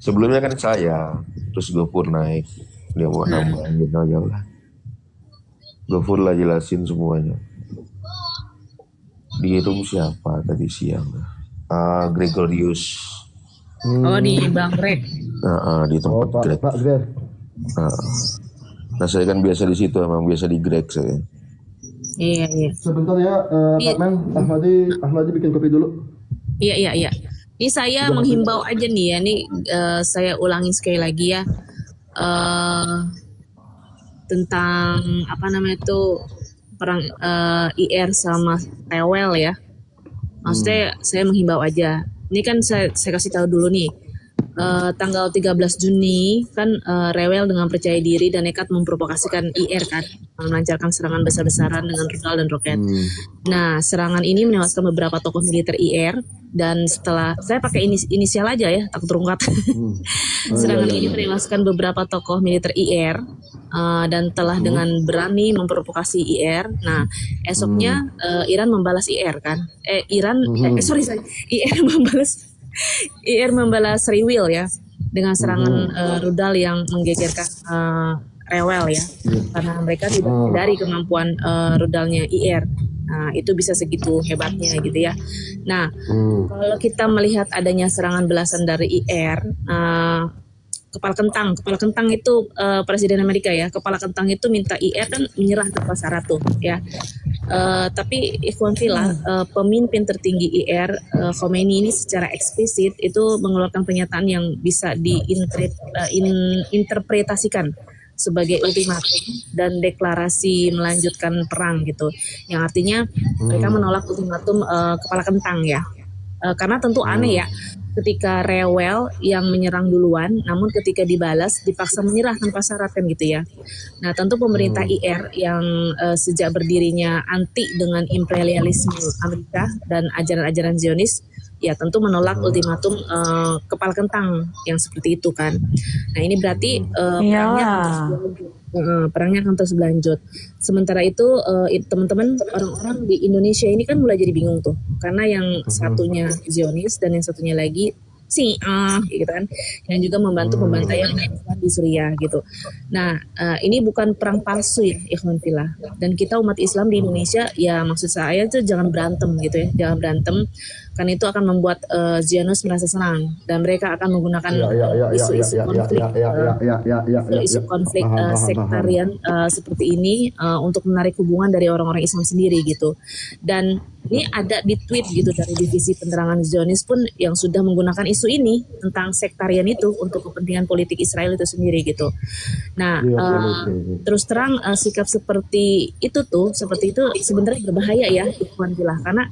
Sebelumnya kan saya, terus Gofur naik. Dia mau nambahin aja lah. Gofur lah jelasin semuanya. Dihitung siapa tadi siang? Gregorius.
Oh di Bang Greg.
Di tempat Greg.
Pak Greg.
Nah saya kan biasa di situ, emang biasa di Greg saya.
Iya, iya.
Sebentar ya,
Iya.
Kak Mel, Ahmadi bikin kopi dulu.
Iya. Ini saya menghimbau aja nih ya, nih saya ulangin sekali lagi ya, tentang apa namanya itu perang IR sama Rewel ya. Maksudnya saya menghimbau aja. Ini kan saya kasih tahu dulu nih. Tanggal 13 Juni kan Rewel dengan percaya diri dan nekat memprovokasikan IR kan, melancarkan serangan besar-besaran dengan rudal dan roket. Nah, serangan ini menewaskan beberapa tokoh militer IR dan setelah saya pakai inisial aja ya, takut terungkap. Serangan ini menewaskan beberapa tokoh militer IR dan telah dengan berani memprovokasi IR. Nah, esoknya Iran membalas IR kan. IR membalas Rewel ya dengan serangan rudal yang menggegerkan Rewel ya, karena mereka tidak dari kemampuan rudalnya IR. Nah, itu bisa segitu hebatnya gitu ya. Nah, kalau kita melihat adanya serangan belasan dari IR, kepala kentang itu Presiden Amerika ya, kepala kentang itu minta IR kan menyerah tanpa syarat tuh ya. Tapi Ikhwan Fillah, pemimpin tertinggi IR Khomeini ini secara eksplisit itu mengeluarkan pernyataan yang bisa diinterpretasikan sebagai ultimatum dan deklarasi melanjutkan perang gitu, yang artinya mereka menolak ultimatum kepala kentang ya. Karena tentu aneh ya, ketika Rewel yang menyerang duluan, namun ketika dibalas dipaksa menyerah tanpa syarat kan gitu ya. Nah, tentu pemerintah IR yang sejak berdirinya anti dengan imperialisme Amerika dan ajaran-ajaran Zionis, ya tentu menolak ultimatum kepala kentang yang seperti itu kan. Nah, ini berarti perangnya akan terus berlanjut. Sementara itu teman-teman, orang-orang di Indonesia ini kan mulai jadi bingung tuh, karena yang satunya Zionis dan yang satunya lagi gitu kan, yang juga membantu pembantaian di Suriah gitu. Nah, ini bukan perang palsu ya, Ikhwan Fillah. Dan kita umat Islam di Indonesia, ya maksud saya itu jangan berantem gitu ya, jangan berantem, karena itu akan membuat Zionis merasa senang dan mereka akan menggunakan isu-isu konflik sektarian seperti ini untuk menarik hubungan dari orang-orang Islam sendiri gitu. Dan ini ada di tweet gitu dari divisi penerangan Zionis pun yang sudah menggunakan isu ini tentang sektarian itu untuk kepentingan politik Israel itu sendiri gitu. Nah, terus terang sikap seperti itu sebenarnya berbahaya ya, Ikhwan Fillah, karena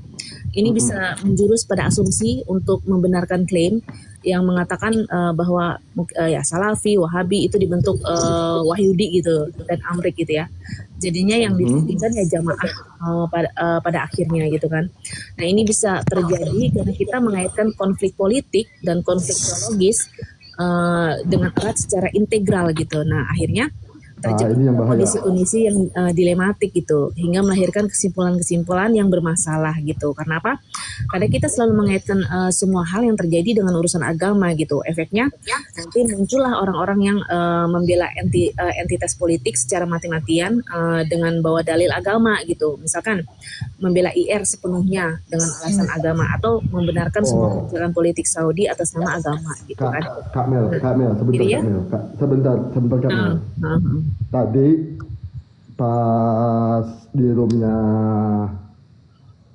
ini bisa menjurus pada asumsi untuk membenarkan klaim yang mengatakan bahwa ya Salafi, Wahabi itu dibentuk Wahyudi gitu dan Amrik gitu ya. Jadinya yang ditinggikan ya jamaah pada akhirnya gitu kan. Nah, ini bisa terjadi karena kita mengaitkan konflik politik dan konflik teologis dengan erat secara integral gitu. Nah, akhirnya terjadi kondisi-kondisi yang dilematik gitu, hingga melahirkan kesimpulan-kesimpulan yang bermasalah gitu. Karena apa? Karena kita selalu mengaitkan semua hal yang terjadi dengan urusan agama gitu. Efeknya nanti muncullah orang-orang yang membela entitas politik secara mati-matian dengan bawa dalil agama gitu. Misalkan membela IR sepenuhnya dengan alasan agama, atau membenarkan semua kebijakan politik Saudi atas nama agama gitu kan.
Kak Mel, sebentar Kak Mel. Tadi pas di roomnya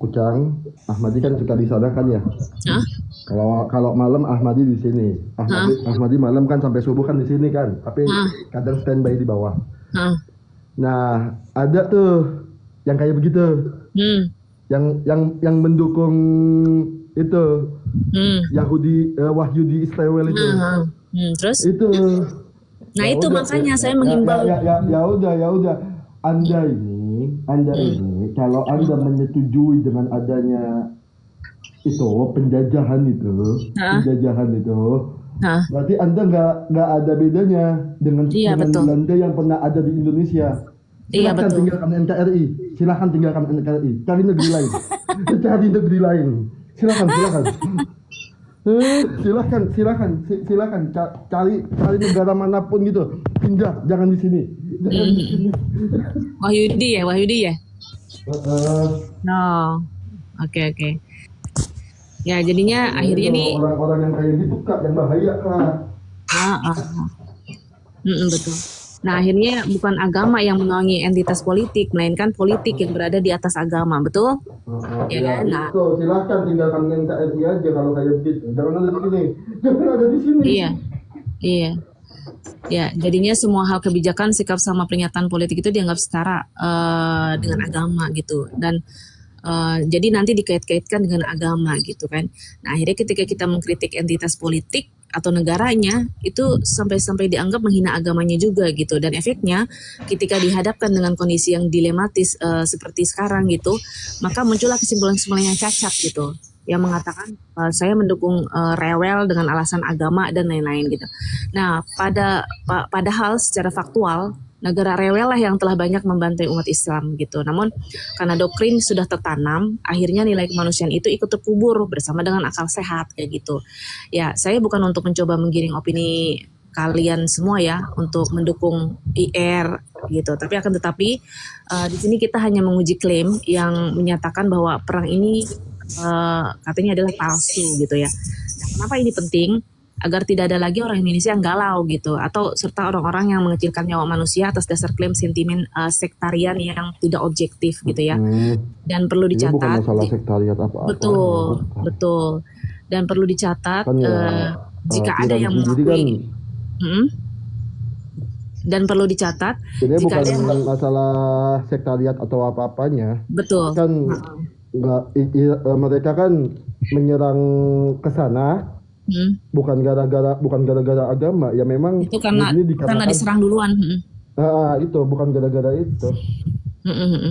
Kucang, Ahmadi kan suka di sana kan ya. Kalau malam Ahmadi di sini. Ahmadi malam kan sampai subuh kan di sini kan, tapi kadang standby di bawah. Nah, ada tuh yang kayak begitu. Yang mendukung itu Wahyudi Israel itu.
Terus?
Itu.
Nah, itu makanya saya menghimbau.
Ya udah. Anda ini kalau Anda menyetujui dengan adanya itu penjajahan itu, berarti Anda nggak ada bedanya dengan Belanda yang pernah ada di Indonesia. Silahkan tinggalkan NKRI. Silahkan tinggalkan NKRI. Cari negeri lain. Silakan cari negara manapun gitu, pindah, jangan di sini.
Wahyudi ya. No, oke. Ya, jadinya akhirnya nih
orang-orang yang kayak gitu Kak, yang bahaya Kak.
Betul. Nah akhirnya bukan agama yang menaungi entitas politik, melainkan politik yang berada di atas agama, betul? Ya kan? Nah,
itu silahkan tinggalkan NKRI aja kalau kayak begitu. Jangan ada di sini. Jangan ada di sini.
Iya. Ya, jadinya semua hal kebijakan, sikap sama pernyataan politik itu dianggap setara dengan agama gitu. Dan jadi nanti dikait-kaitkan dengan agama gitu kan. Nah akhirnya ketika kita mengkritik entitas politik atau negaranya, itu sampai-sampai dianggap menghina agamanya juga gitu. Dan efeknya ketika dihadapkan dengan kondisi yang dilematis seperti sekarang gitu, maka muncullah kesimpulan-kesimpulan yang cacat gitu, yang mengatakan saya mendukung rewel dengan alasan agama dan lain-lain gitu. Nah padahal secara faktual negara rewel lah yang telah banyak membantai umat Islam gitu. Namun karena doktrin sudah tertanam, akhirnya nilai kemanusiaan itu ikut terkubur bersama dengan akal sehat kayak gitu. Ya, saya bukan untuk mencoba menggiring opini kalian semua ya untuk mendukung IR gitu. Tetapi di sini kita hanya menguji klaim yang menyatakan bahwa perang ini katanya adalah palsu gitu ya. Nah, kenapa ini penting? Agar tidak ada lagi orang Indonesia yang galau gitu, atau serta orang-orang yang mengecilkan nyawa manusia atas dasar klaim sentimen sektarian yang tidak objektif gitu ya. Dan perlu dicatat.
Ini bukan masalah sektarian apa-apa.
Betul. Dan perlu dicatat
kan
jika ada yang mengakui. Dan perlu dicatat
ini
jika
bukan
ada yang
masalah sektariat atau apa-apanya.
Betul.
Kan mereka kan menyerang ke sana. Bukan gara-gara agama ya, memang
itu karena diserang duluan.
Itu bukan gara-gara itu,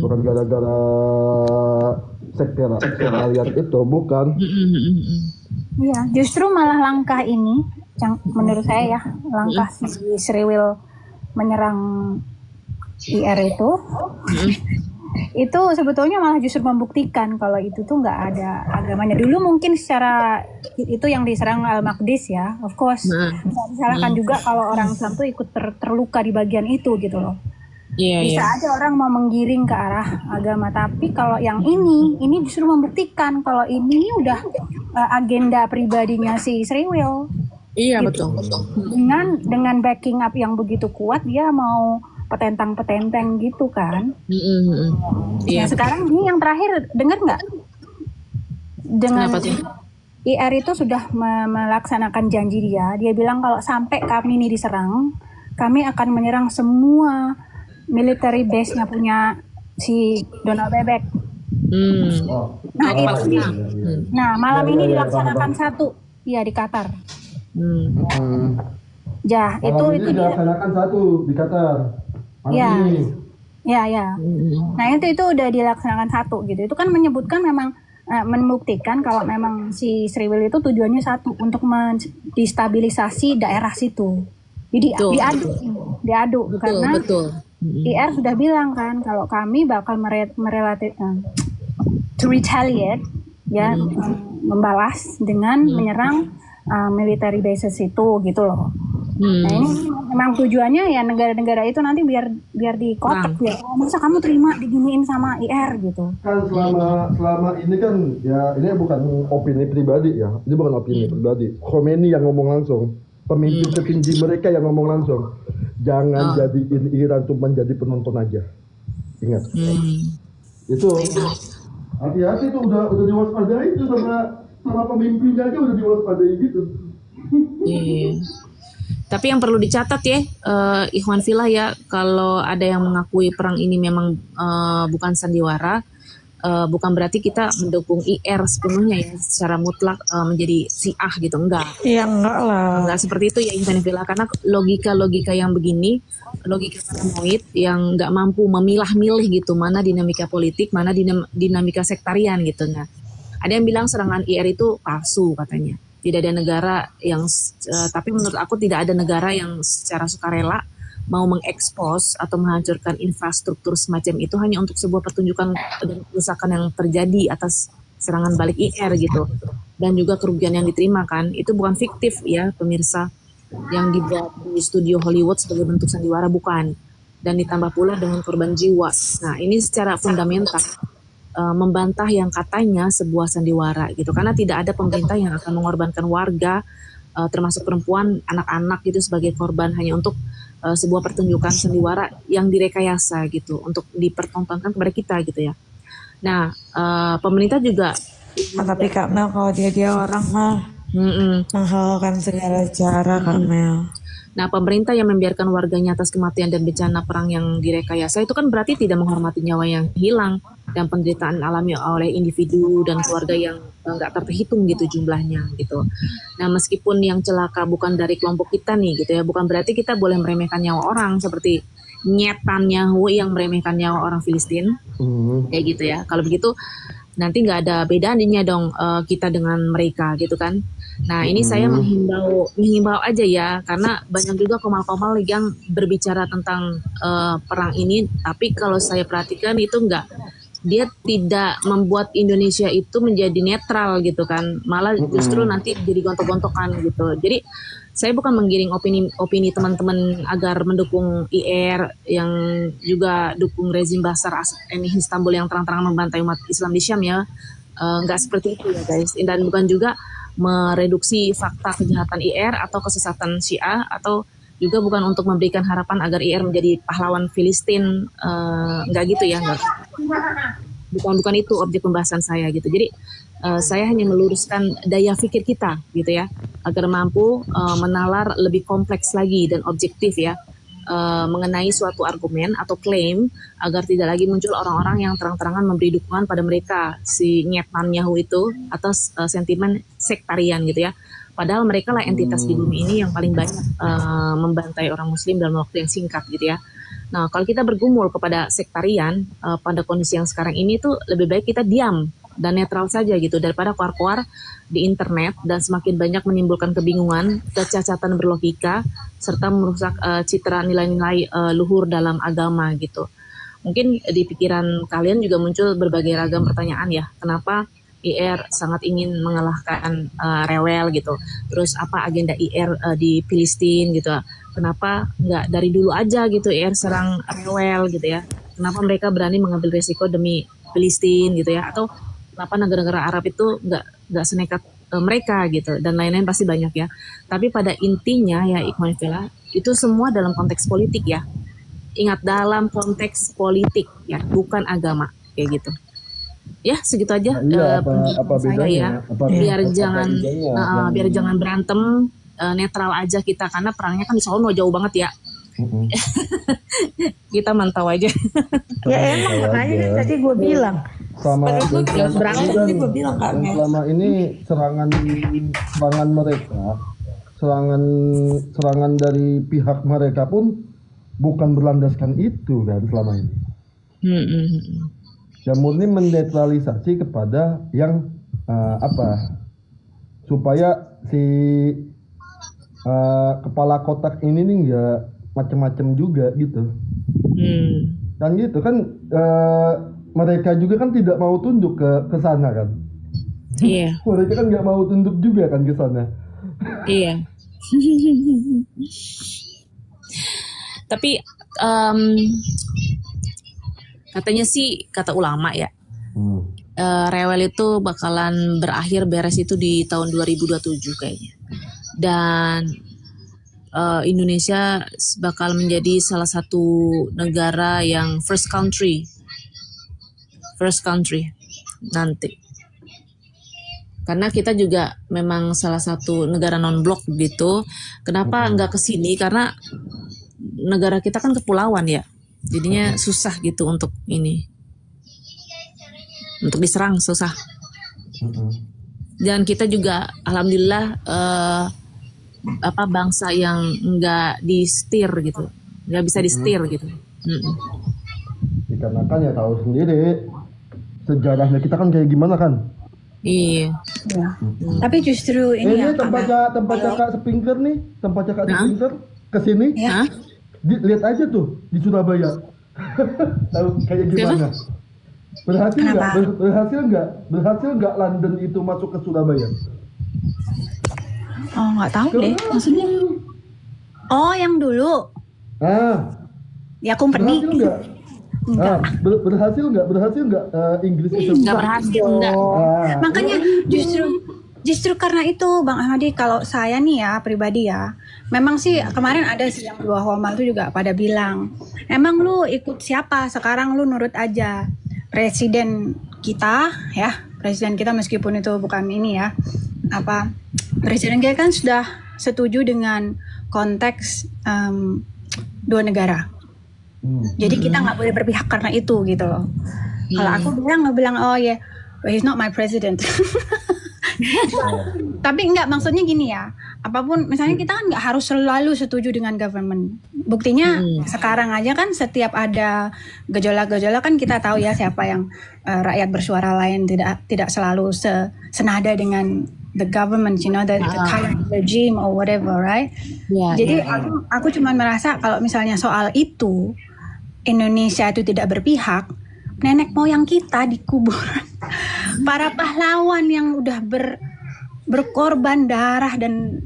bukan gara-gara sektariat itu, bukan.
Iya, justru malah langkah ini yang menurut saya ya, langkah si Sriwil menyerang IR itu sebetulnya malah justru membuktikan kalau itu tuh nggak ada agamanya. Dulu mungkin secara itu yang diserang Al-Maqdis ya, of course. Disalahkan juga kalau orang Islam tuh ikut terluka di bagian itu gitu loh. Bisa aja orang mau menggiring ke arah agama, tapi kalau yang ini justru membuktikan kalau ini udah agenda pribadinya si Sriwil.
Iya
gitu.
betul.
Dengan backing up yang begitu kuat, dia mau petentang-petenteng gitu kan. Nah sekarang ini yang terakhir, dengar nggak? Dengan IR itu sudah melaksanakan janji dia bilang kalau sampai kami ini diserang, kami akan menyerang semua military base-nya punya si Donald Bebek. Nah itu nah malam ini dilaksanakan satu, ya di Qatar. Ya itu
dilaksanakan satu di Qatar.
Ya. Nah itu udah dilaksanakan satu gitu. Itu kan menyebutkan memang membuktikan kalau memang si Sriwil itu tujuannya satu, untuk mendestabilisasi daerah situ. Jadi diaduk karena IR sudah bilang kan kalau kami bakal to retaliate ya, membalas dengan menyerang military bases itu gitu loh. Nah ini memang tujuannya ya negara-negara itu nanti biar dikotak ya. Masa kamu terima diginiin sama IR gitu.
Kan selama ini kan ya, ini bukan opini pribadi ya. Ini bukan opini pribadi. Khomeini yang ngomong langsung. Pemimpin tertinggi mereka yang ngomong langsung. Jangan jadiin Iran tuh menjadi penonton aja. Ingat. Itu hati-hati tuh, udah diwaspadai itu sama pemimpinnya aja, udah diwaspadai gitu.
Tapi yang perlu dicatat ya, Ikhwan Fillah ya, kalau ada yang mengakui perang ini memang bukan sandiwara, bukan berarti kita mendukung IR sepenuhnya ya, secara mutlak menjadi Syiah gitu, enggak.
Iya enggak lah.
Enggak seperti itu ya Ikhwan Fillah, karena logika yang begini, logika paranoid yang enggak mampu memilah-milih gitu, mana dinamika politik, mana dinamika sektarian gitu. Nah, ada yang bilang serangan IR itu palsu katanya. Tidak ada negara yang, tapi menurut aku tidak ada negara yang secara sukarela mau mengekspos atau menghancurkan infrastruktur semacam itu hanya untuk sebuah pertunjukan dan kerusakan yang terjadi atas serangan balik IR gitu. Dan juga kerugian yang diterima kan, itu bukan fiktif ya pemirsa, yang dibuat di studio Hollywood sebagai bentuk sandiwara, bukan. Dan ditambah pula dengan korban jiwa. Nah ini secara fundamental membantah yang katanya sebuah sandiwara gitu, karena tidak ada pemerintah yang akan mengorbankan warga termasuk perempuan, anak-anak gitu sebagai korban hanya untuk sebuah pertunjukan sandiwara yang direkayasa gitu untuk dipertontonkan kepada kita gitu ya. Nah, pemerintah juga
tapi Kak Mel kalau dia orang mah menghalalkan segala cara Kak Mel.
Nah, pemerintah yang membiarkan warganya atas kematian dan bencana perang yang direkayasa itu kan berarti tidak menghormati nyawa yang hilang dan penderitaan alami oleh individu dan keluarga yang nggak terhitung gitu jumlahnya gitu. Nah, meskipun yang celaka bukan dari kelompok kita nih gitu ya, bukan berarti kita boleh meremehkan nyawa orang seperti Netanyahu yang meremehkan nyawa orang Filistin, kayak gitu ya. Kalau begitu nanti nggak ada bedanya dong kita dengan mereka gitu kan. Nah, ini saya menghimbau aja ya, karena banyak juga komal-komal yang berbicara tentang perang ini, tapi kalau saya perhatikan itu dia tidak membuat Indonesia itu menjadi netral gitu kan, malah justru nanti jadi gontok-gontokan gitu. Jadi saya bukan menggiring opini teman-teman agar mendukung IR yang juga dukung rezim Bashar Istanbul yang terang-terangan membantai umat Islam di Syam ya, nggak seperti itu ya guys, dan bukan juga mereduksi fakta kejahatan IR atau kesesatan Syiah, atau juga bukan untuk memberikan harapan agar IR menjadi pahlawan Filistin, nggak gitu ya, nggak. Bukan itu objek pembahasan saya gitu. Jadi saya hanya meluruskan daya pikir kita gitu ya, agar mampu menalar lebih kompleks lagi dan objektif ya mengenai suatu argumen atau klaim, agar tidak lagi muncul orang-orang yang terang-terangan memberi dukungan pada mereka si Netanyahu itu atas sentimen sektarian gitu ya. Padahal mereka lah entitas di bumi ini yang paling banyak membantai orang muslim dalam waktu yang singkat gitu ya. Nah, kalau kita bergumul kepada sektarian pada kondisi yang sekarang ini tuh lebih baik kita diam dan netral saja gitu, daripada keluar-keluar di internet dan semakin banyak menimbulkan kebingungan, kecacatan berlogika, serta merusak citra nilai-nilai luhur dalam agama gitu. Mungkin di pikiran kalian juga muncul berbagai ragam pertanyaan ya, kenapa IR sangat ingin mengalahkan rewel gitu, terus apa agenda IR di Filistin gitu, kenapa nggak dari dulu aja gitu IR serang rewel gitu ya, kenapa mereka berani mengambil resiko demi Filistin gitu ya, atau kenapa negara-negara Arab itu nggak senekat mereka gitu, dan lain-lain pasti banyak ya. Tapi pada intinya ya Ikhwan Fillah, itu semua dalam konteks politik ya. Ingat, dalam konteks politik ya, bukan agama kayak gitu. Ya segitu aja saya ya. Biar jangan berantem, netral aja kita, karena perangnya kan di Solo jauh banget ya. Kita mantau aja.
Ya emang makanya tadi gue bilang
selama ini serangan mereka, serangan dari pihak mereka pun bukan berlandaskan itu kan selama ini. Ya murni mendetralisasi kepada yang supaya si kepala kotak ini nih nggak macam-macam juga gitu. Dan gitu kan mereka juga kan tidak mau tunduk ke sana kan.
Iya.
Mereka kan nggak mau tunduk juga kan ke sana.
Iya. Tapi katanya sih, kata ulama ya, rewel itu bakalan berakhir beres itu di tahun 2027 kayaknya. Dan Indonesia bakal menjadi salah satu negara yang first country nanti. Karena kita juga memang salah satu negara non-blok gitu. Kenapa nggak ke sini? Karena negara kita kan kepulauan ya. Jadinya susah gitu untuk ini. Untuk diserang susah. Dan kita juga alhamdulillah bangsa yang nggak disetir gitu. Nggak bisa disetir gitu.
Dikarenakan ya tahu sendiri sejarahnya kita kan kayak gimana kan.
Iya.
Tapi justru ini
tempatnya Kak Spinker nih, tempatnya Kak Spinker kesini, lihat aja tuh di Surabaya, tahu kayak gimana? Berhasil nggak London itu masuk ke Surabaya?
Oh nggak tahu deh maksudnya. Oh yang dulu. Ya Company.
Berhasil nggak Inggris itu?
Nggak berhasil.
Makanya justru karena itu Bang Ahmadi, kalau saya nih ya pribadi ya, memang sih kemarin ada sih yang dua Homal tuh juga pada bilang, emang lu ikut siapa? Sekarang lu nurut aja presiden kita ya, presiden kita meskipun itu bukan ini ya, presiden kita kan sudah setuju dengan konteks dua negara. Jadi kita nggak boleh berpihak karena itu gitu loh. Kalau aku bilang oh ya, he's not my president. Tapi enggak, maksudnya gini ya, apapun misalnya kita kan nggak harus selalu setuju dengan government. Buktinya sekarang aja kan setiap ada gejolak-gejolak kan kita tahu ya siapa yang rakyat bersuara lain, tidak selalu senada dengan the government, you know, the current regime or whatever, right? Jadi aku cuma merasa kalau misalnya soal itu Indonesia itu tidak berpihak, nenek moyang kita di kuburan, para pahlawan yang udah berkorban darah dan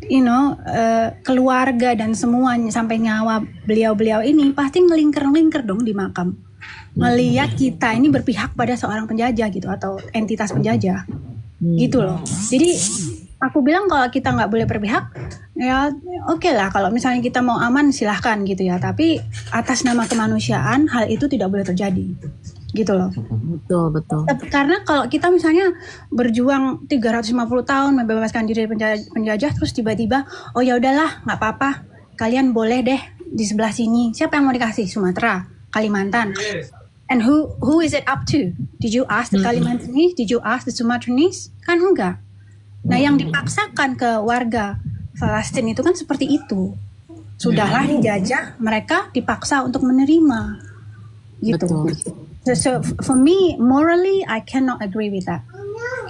you know keluarga dan semuanya sampai nyawa beliau-beliau ini pasti ngelingker dong di makam, ngelihat kita ini berpihak pada seorang penjajah gitu atau entitas penjajah gitu loh. Jadi aku bilang kalau kita nggak boleh berpihak ya oke lah, kalau misalnya kita mau aman silahkan gitu ya, tapi atas nama kemanusiaan hal itu tidak boleh terjadi gitu loh. Betul. Karena kalau kita misalnya berjuang 350 tahun membebaskan diri dari penjajah terus tiba-tiba oh ya udahlah nggak apa-apa, kalian boleh deh di sebelah sini, siapa yang mau dikasih? Sumatera, Kalimantan. And who is it up to? Did you ask the Kalimantanese? Did you ask the Sumatranese? Kan enggak. Nah yang dipaksakan ke warga Palestina itu kan seperti itu. Sudahlah dijajah, mereka dipaksa untuk menerima. Gitu. So for me, morally I cannot agree with that.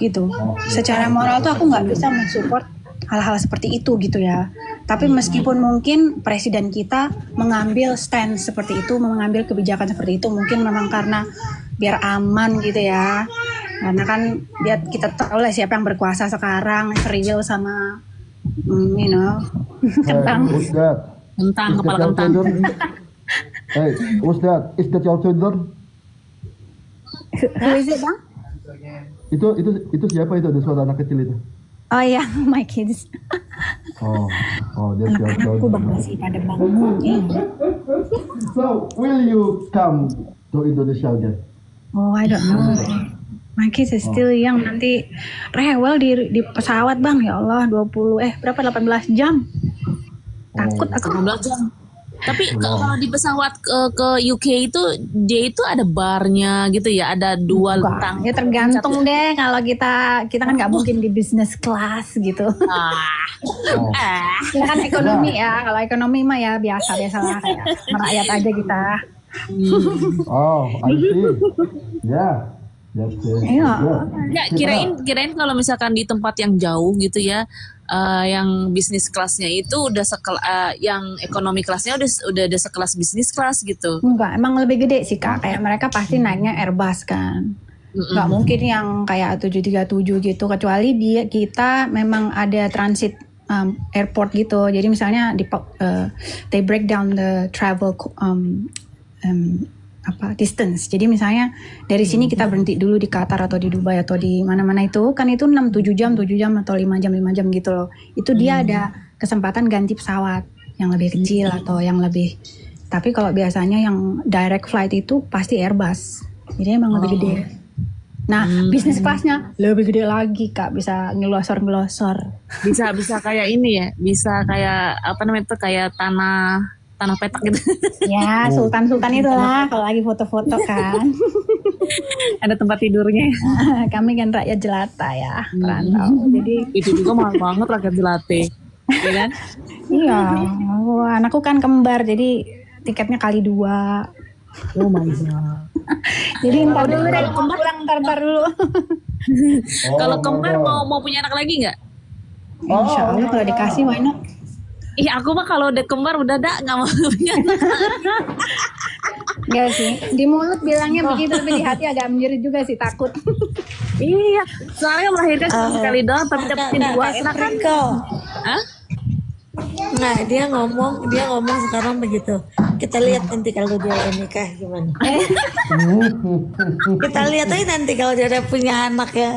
Gitu. Secara moral tuh aku nggak bisa mensupport hal-hal seperti itu gitu ya. Tapi meskipun mungkin presiden kita mengambil stand seperti itu, mengambil kebijakan seperti itu, mungkin memang karena biar aman gitu ya. Karena kan kita tahu lah siapa yang berkuasa sekarang, Free Will sama you know kentang.
Kentang, kepala kentang.
Hey, Ustad, is that your children?
Who is it, Bang?
Itu siapa itu? Ada suara anak kecil itu.
Oh ya, my kids.
Oh, that's your children.
Anak-anakku Bang masih pada bangun.
So, will you come to Indonesia again?
Oh, I don't know. My kids is still young. Nanti rewel di pesawat Bang. Ya Allah, 18 jam. Takut aku.
18 jam. Tapi kalau di pesawat ke UK itu dia itu ada barnya gitu ya, ada dua lentang.
Ya tergantung deh, kalau kita kan nggak mungkin di business class gitu. Kita kan ekonomi ya, kalau ekonomi mah ya biasa lah kayak merakyat aja kita.
Oh, I see. Ya.
Ya, kirain kalau misalkan di tempat yang jauh gitu ya, yang bisnis kelasnya itu udah yang ekonomi kelasnya udah ada sekelas bisnis kelas gitu.
Enggak, emang lebih gede sih Kak. Kayak mereka pasti naiknya Airbus kan. Enggak mungkin yang kayak 737 gitu, kecuali kita memang ada transit airport gitu. Jadi misalnya they break down the travel distance. Jadi misalnya dari sini kita berhenti dulu di Qatar atau di Dubai atau di mana-mana itu, kan itu 7 jam atau 5 jam gitu loh. Itu dia ada kesempatan ganti pesawat yang lebih kecil atau yang lebih. Tapi kalau biasanya yang direct flight itu pasti Airbus. Jadi emang lebih gede. Nah, bisnis kelasnya lebih gede lagi Kak, bisa ngelosor.
Bisa kayak ini ya, bisa kayak kayak tanah petak gitu. Ya, sultan itu lah kalau lagi foto-foto kan. Ada tempat tidurnya.
Kami kan rakyat jelata ya, perantau. Jadi
itu juga mahal banget rakyat jelate. Iya kan?
Iya, anakku kan kembar jadi tiketnya kali 2.
Oh my god.
Jadi ntar dulu deh, ntar dulu.
Kalau kembar mau punya anak lagi nggak?
Insya Allah kalau dikasih why not?
Aku mah kalau udah kembar udah nggak mau punya anak.
Gak sih, di mulut bilangnya begitu tapi di hati agak menjerit juga sih, takut.
Iya, soalnya melahirkan sekali doang tapi dapetin 2 anak kan.
Nah, dia ngomong sekarang begitu. Kita lihat nanti kalau dia udah nikah gimana. Kita lihat aja nanti kalau dia udah punya anak ya.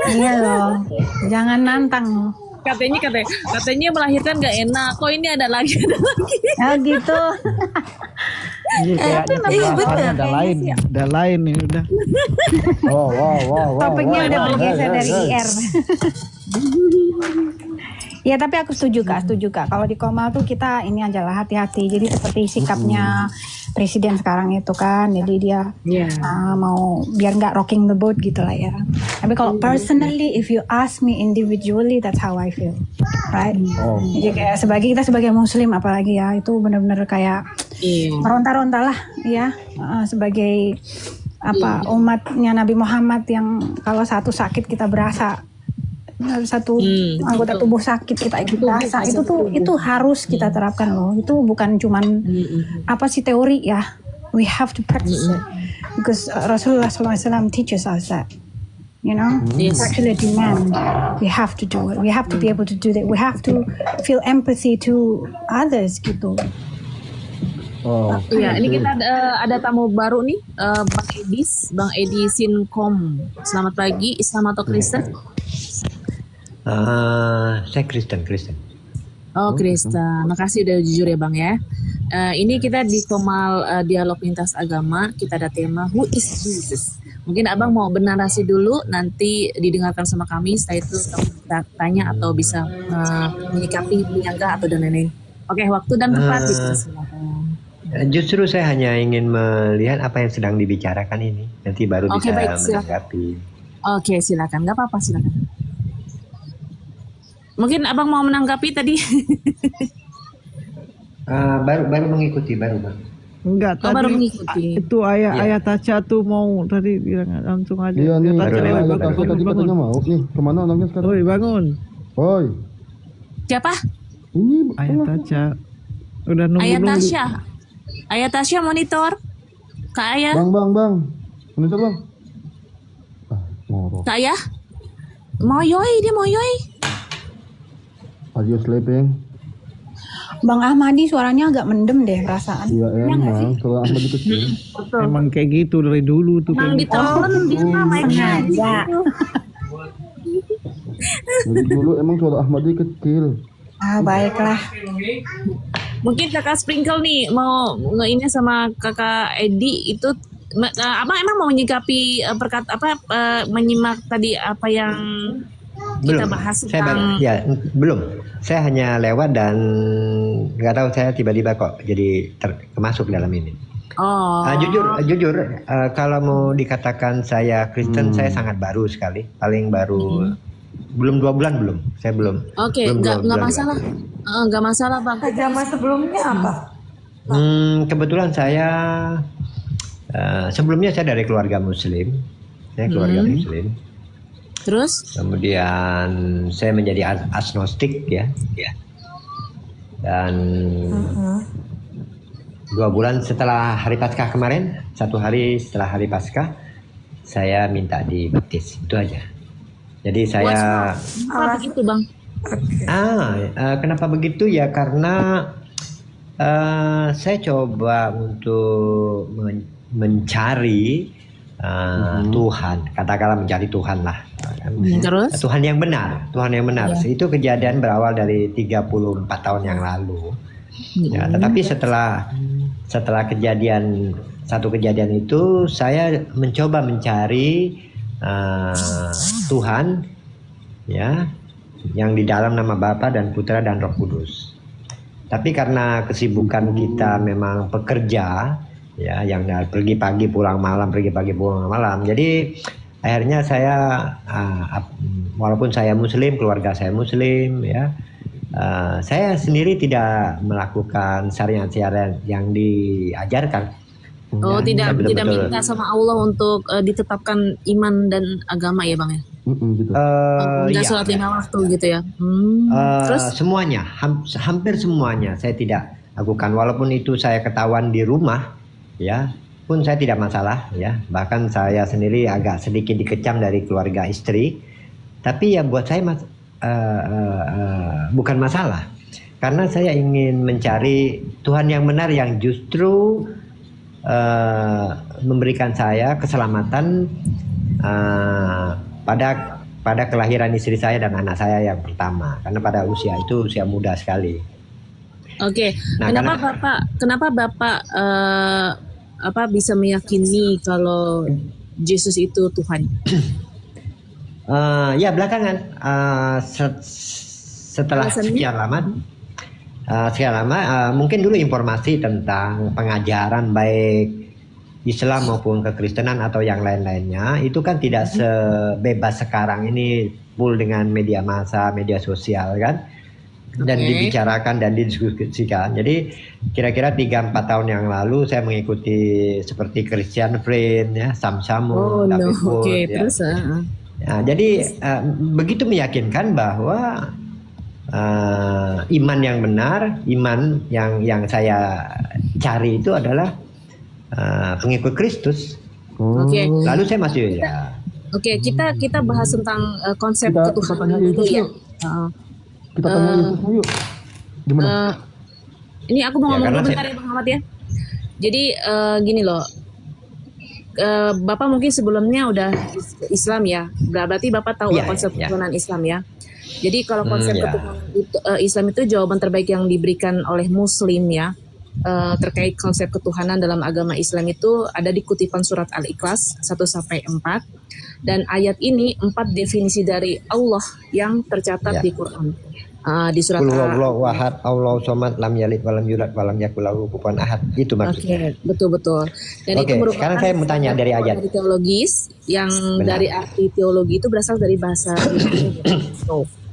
Iya loh, jangan nantang loh.
Katanya melahirkan gak enak. Kok ini ada lagi?
Oh gitu.
Iya betul. Ada lain nih udah.
Wow.
Topiknya udah bergeser dari IR. Ya tapi aku setuju kak. Kalau di Komal tuh kita ini aja lah hati-hati. Jadi seperti sikapnya presiden sekarang itu kan. Jadi dia mau biar nggak rocking the boat gitu lah ya. Tapi kalau personally, if you ask me individually, that's how I feel, right? Jadi kayak kita sebagai Muslim apalagi ya itu benar-benar kayak meronta-ronta lah ya sebagai umatnya Nabi Muhammad yang kalau satu sakit kita berasa. Satu anggota tubuh sakit kita ikut rasa itu harus kita terapkan loh. Itu bukan cuman teori ya. We have to practice it because Rasulullah SAW teaches us that, you know, it's actually a demand. We have to do it. We have to be able to do that. We have to feel empathy to others gitu.
Iya, ini kita ada tamu baru nih, Bang Edi Sinkom. Selamat pagi, Islam atau Kristen?
Saya Kristen.
Oh Kristen, makasih udah jujur ya Bang ya. Ini kita di Komal Dialog Lintas Agama, kita ada tema Who is Jesus? Mungkin Abang mau bernarasi dulu, nanti didengarkan sama kami, setelah itu kamu tanya atau bisa menyikapi, menyanggah atau dan lain-lain. Oke, waktu dan tempat silakan.
Justru saya hanya ingin melihat apa yang sedang dibicarakan ini, nanti baru bisa menanggapi.
Oke, silakan, nggak apa-apa, silakan. Mungkin Abang mau menanggapi tadi?
baru mengikuti Bang.
Enggak, tadi
baru mengikuti.
Itu ayah Taca tuh mau tadi bilang langsung aja.
Iya nih, ayah Taca tadi katanya mau nih. Kemana orangnya sekarang?
Oi, bangun.
Oi.
Siapa?
Ini
ayah Taca. Udah nunggu.
Ayah Tasya monitor. Kak Ayah.
Bang. Monitor Bang.
Kak Ayah. Moyoy.
Are you sleeping?
Bang Ahmadi suaranya agak mendem deh perasaan.
Iya emang, suara Ahmadi kecil.
Emang kayak gitu dari dulu tuh.
Emang ditolong dia
sengaja.
Dari dulu emang suara Ahmadi kecil.
Baiklah.
Mungkin Kakak Sprinkle nih mau ini sama Kakak Edi itu Abang emang mau menyikapi menyimak tadi apa yang kita bahas tentang
belum. Saya hanya lewat dan nggak tahu saya tiba-tiba kok jadi termasuk dalam ini. Jujur, kalau mau dikatakan saya Kristen, saya sangat baru sekali, paling baru belum 2 bulan belum. Saya belum.
Oke, nggak masalah, nggak masalah Bang.
Zaman sebelumnya apa?
Kebetulan saya sebelumnya saya dari keluarga Muslim, Muslim.
Terus?
Kemudian saya menjadi agnostik ya. Dan 2 bulan setelah hari Paskah kemarin, 1 hari setelah hari Paskah, saya minta dibaptis. Itu aja. Jadi saya.
Kenapa begitu Bang?
Kenapa begitu ya? Karena saya coba untuk mencari Tuhan, katakanlah mencari Tuhan lah.
Terus?
Tuhan yang benar. Itu kejadian berawal dari 34 tahun yang lalu. Ya, tetapi setelah satu kejadian itu, saya mencoba mencari Tuhan, ya, yang di dalam nama Bapa dan Putra dan Roh Kudus. Tapi karena kesibukan kita memang pekerja, ya, yang pergi pagi pulang malam, jadi akhirnya saya walaupun saya Muslim, keluarga saya Muslim, ya, saya sendiri tidak melakukan syariat yang diajarkan.
Tidak minta sama Allah untuk ditetapkan iman dan agama ya Bang ya?
Gitu.
Enggak sholat 5 waktu gitu ya? Terus?
Semuanya, hampir semuanya saya tidak lakukan, walaupun itu saya ketahuan di rumah, ya, pun saya tidak masalah, ya. Bahkan saya sendiri agak sedikit dikecam dari keluarga istri, tapi ya buat saya bukan masalah, karena saya ingin mencari Tuhan yang benar yang justru memberikan saya keselamatan pada pada kelahiran istri saya dan anak saya yang pertama, karena pada usia itu usia muda sekali.
Oke,
Nah,
kenapa bapak bisa meyakini kalau Yesus itu Tuhan?
Ya belakangan setelah sekian lama mungkin dulu informasi tentang pengajaran baik Islam maupun kekristenan atau yang lain-lainnya itu kan tidak sebebas sekarang ini, full dengan media massa, media sosial kan, dan dibicarakan dan didiskusikan. Jadi kira-kira 3-4 tahun yang lalu saya mengikuti seperti Christian Friend ya, Sam Shamoun, David Wood ya. Nah, jadi begitu meyakinkan bahwa iman yang benar, iman yang saya cari itu adalah pengikut Kristus. Lalu saya masih
kita bahas tentang konsep ketuhanan dulu ya.
Kita tanya Yesus yuk. Gimana?
Ini aku mau ngomong bentar ya Bang Ahmad ya. Jadi gini loh. Bapak mungkin sebelumnya udah Islam ya. Berarti Bapak tahu konsep ketuhanan Islam ya. Jadi kalau konsep ketuhanan Islam itu jawaban terbaik yang diberikan oleh Muslim ya. Terkait konsep ketuhanan dalam agama Islam itu ada di kutipan surat Al-Ikhlas 1-4 dan ayat ini 4 definisi dari Allah yang tercatat di Quran. Di surat
Allahu ahad, Allahu somad, lam yalid walam yulad walam yakul lahu kufuwan ahad. Itu maksudnya.
Betul. Dan itu merupakan
sekarang saya mau tanya dari ayat
teologis yang dari arti teologi itu berasal dari bahasa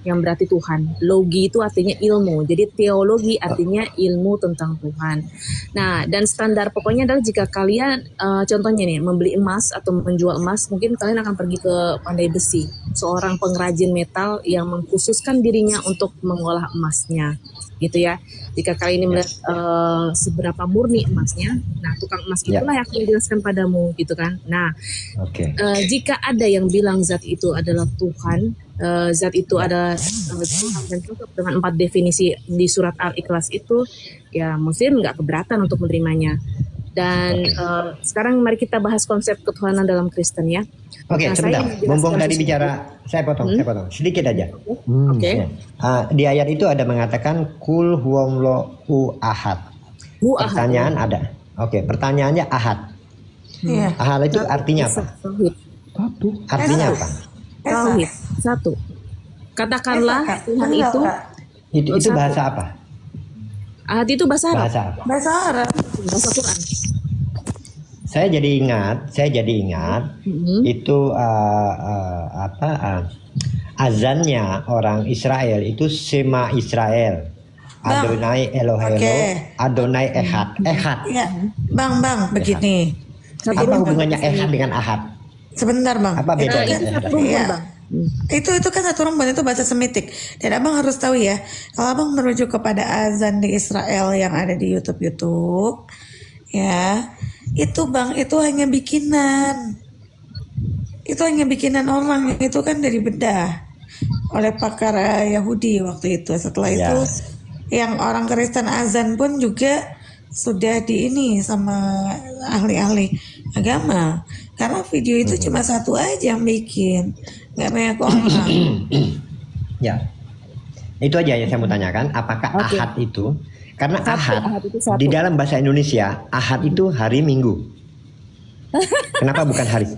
yang berarti Tuhan. Logi itu artinya ilmu. Jadi teologi artinya ilmu tentang Tuhan. Nah, dan standar pokoknya adalah jika kalian contohnya nih membeli emas atau menjual emas, mungkin kalian akan pergi ke pandai besi, seorang pengrajin metal yang mengkhususkan dirinya untuk mengolah emasnya. Gitu ya. Jika kalian ini melihat seberapa murni emasnya, nah tukang emas itulah yang akan menjelaskan padamu gitu kan. Nah, jika ada yang bilang zat itu adalah Tuhan, zat itu adalah Tuhan dan cocok dengan 4 definisi di surat Al-Ikhlas itu, ya Muslim nggak keberatan untuk menerimanya. Dan sekarang mari kita bahas konsep ketuhanan dalam Kristen ya.
Sebentar. Mumpung tadi bicara, saya potong sedikit aja. Di ayat itu ada mengatakan kul huwallahu ahad. Pertanyaan ada. Pertanyaannya ahad. Ahad itu artinya apa? Artinya apa?
Tauhid. Satu. Katakanlah Tuhan itu
bahasa apa?
Ahad itu bahasa Arab.
Bahasa Arab.
Bahasa Quran.
Saya jadi ingat itu azannya orang Israel itu Shema Israel. Adonai Elohelo, Adonai Ehad.
Ya, Bang, begini.
Apa hubungannya Ehad dengan Ahad?
Sebentar Bang.
Apa bedanya?
Itu kan satu rumpun, itu bahasa Semitik. Dan Abang harus tahu ya, kalau Abang merujuk kepada azan di Israel yang ada di YouTube, ya, itu Bang, itu hanya bikinan. Itu hanya bikinan orang, itu kan dari bedah oleh pakar Yahudi waktu itu. Setelah itu yang orang Kristen azan pun juga sudah sama ahli-ahli agama. Karena video itu cuma satu aja yang bikin, nggak banyak orang.
Ya, itu aja yang saya mau tanyakan. Apakah ahad itu? Karena ahad di dalam bahasa Indonesia, ahad itu hari Minggu. Kenapa bukan hari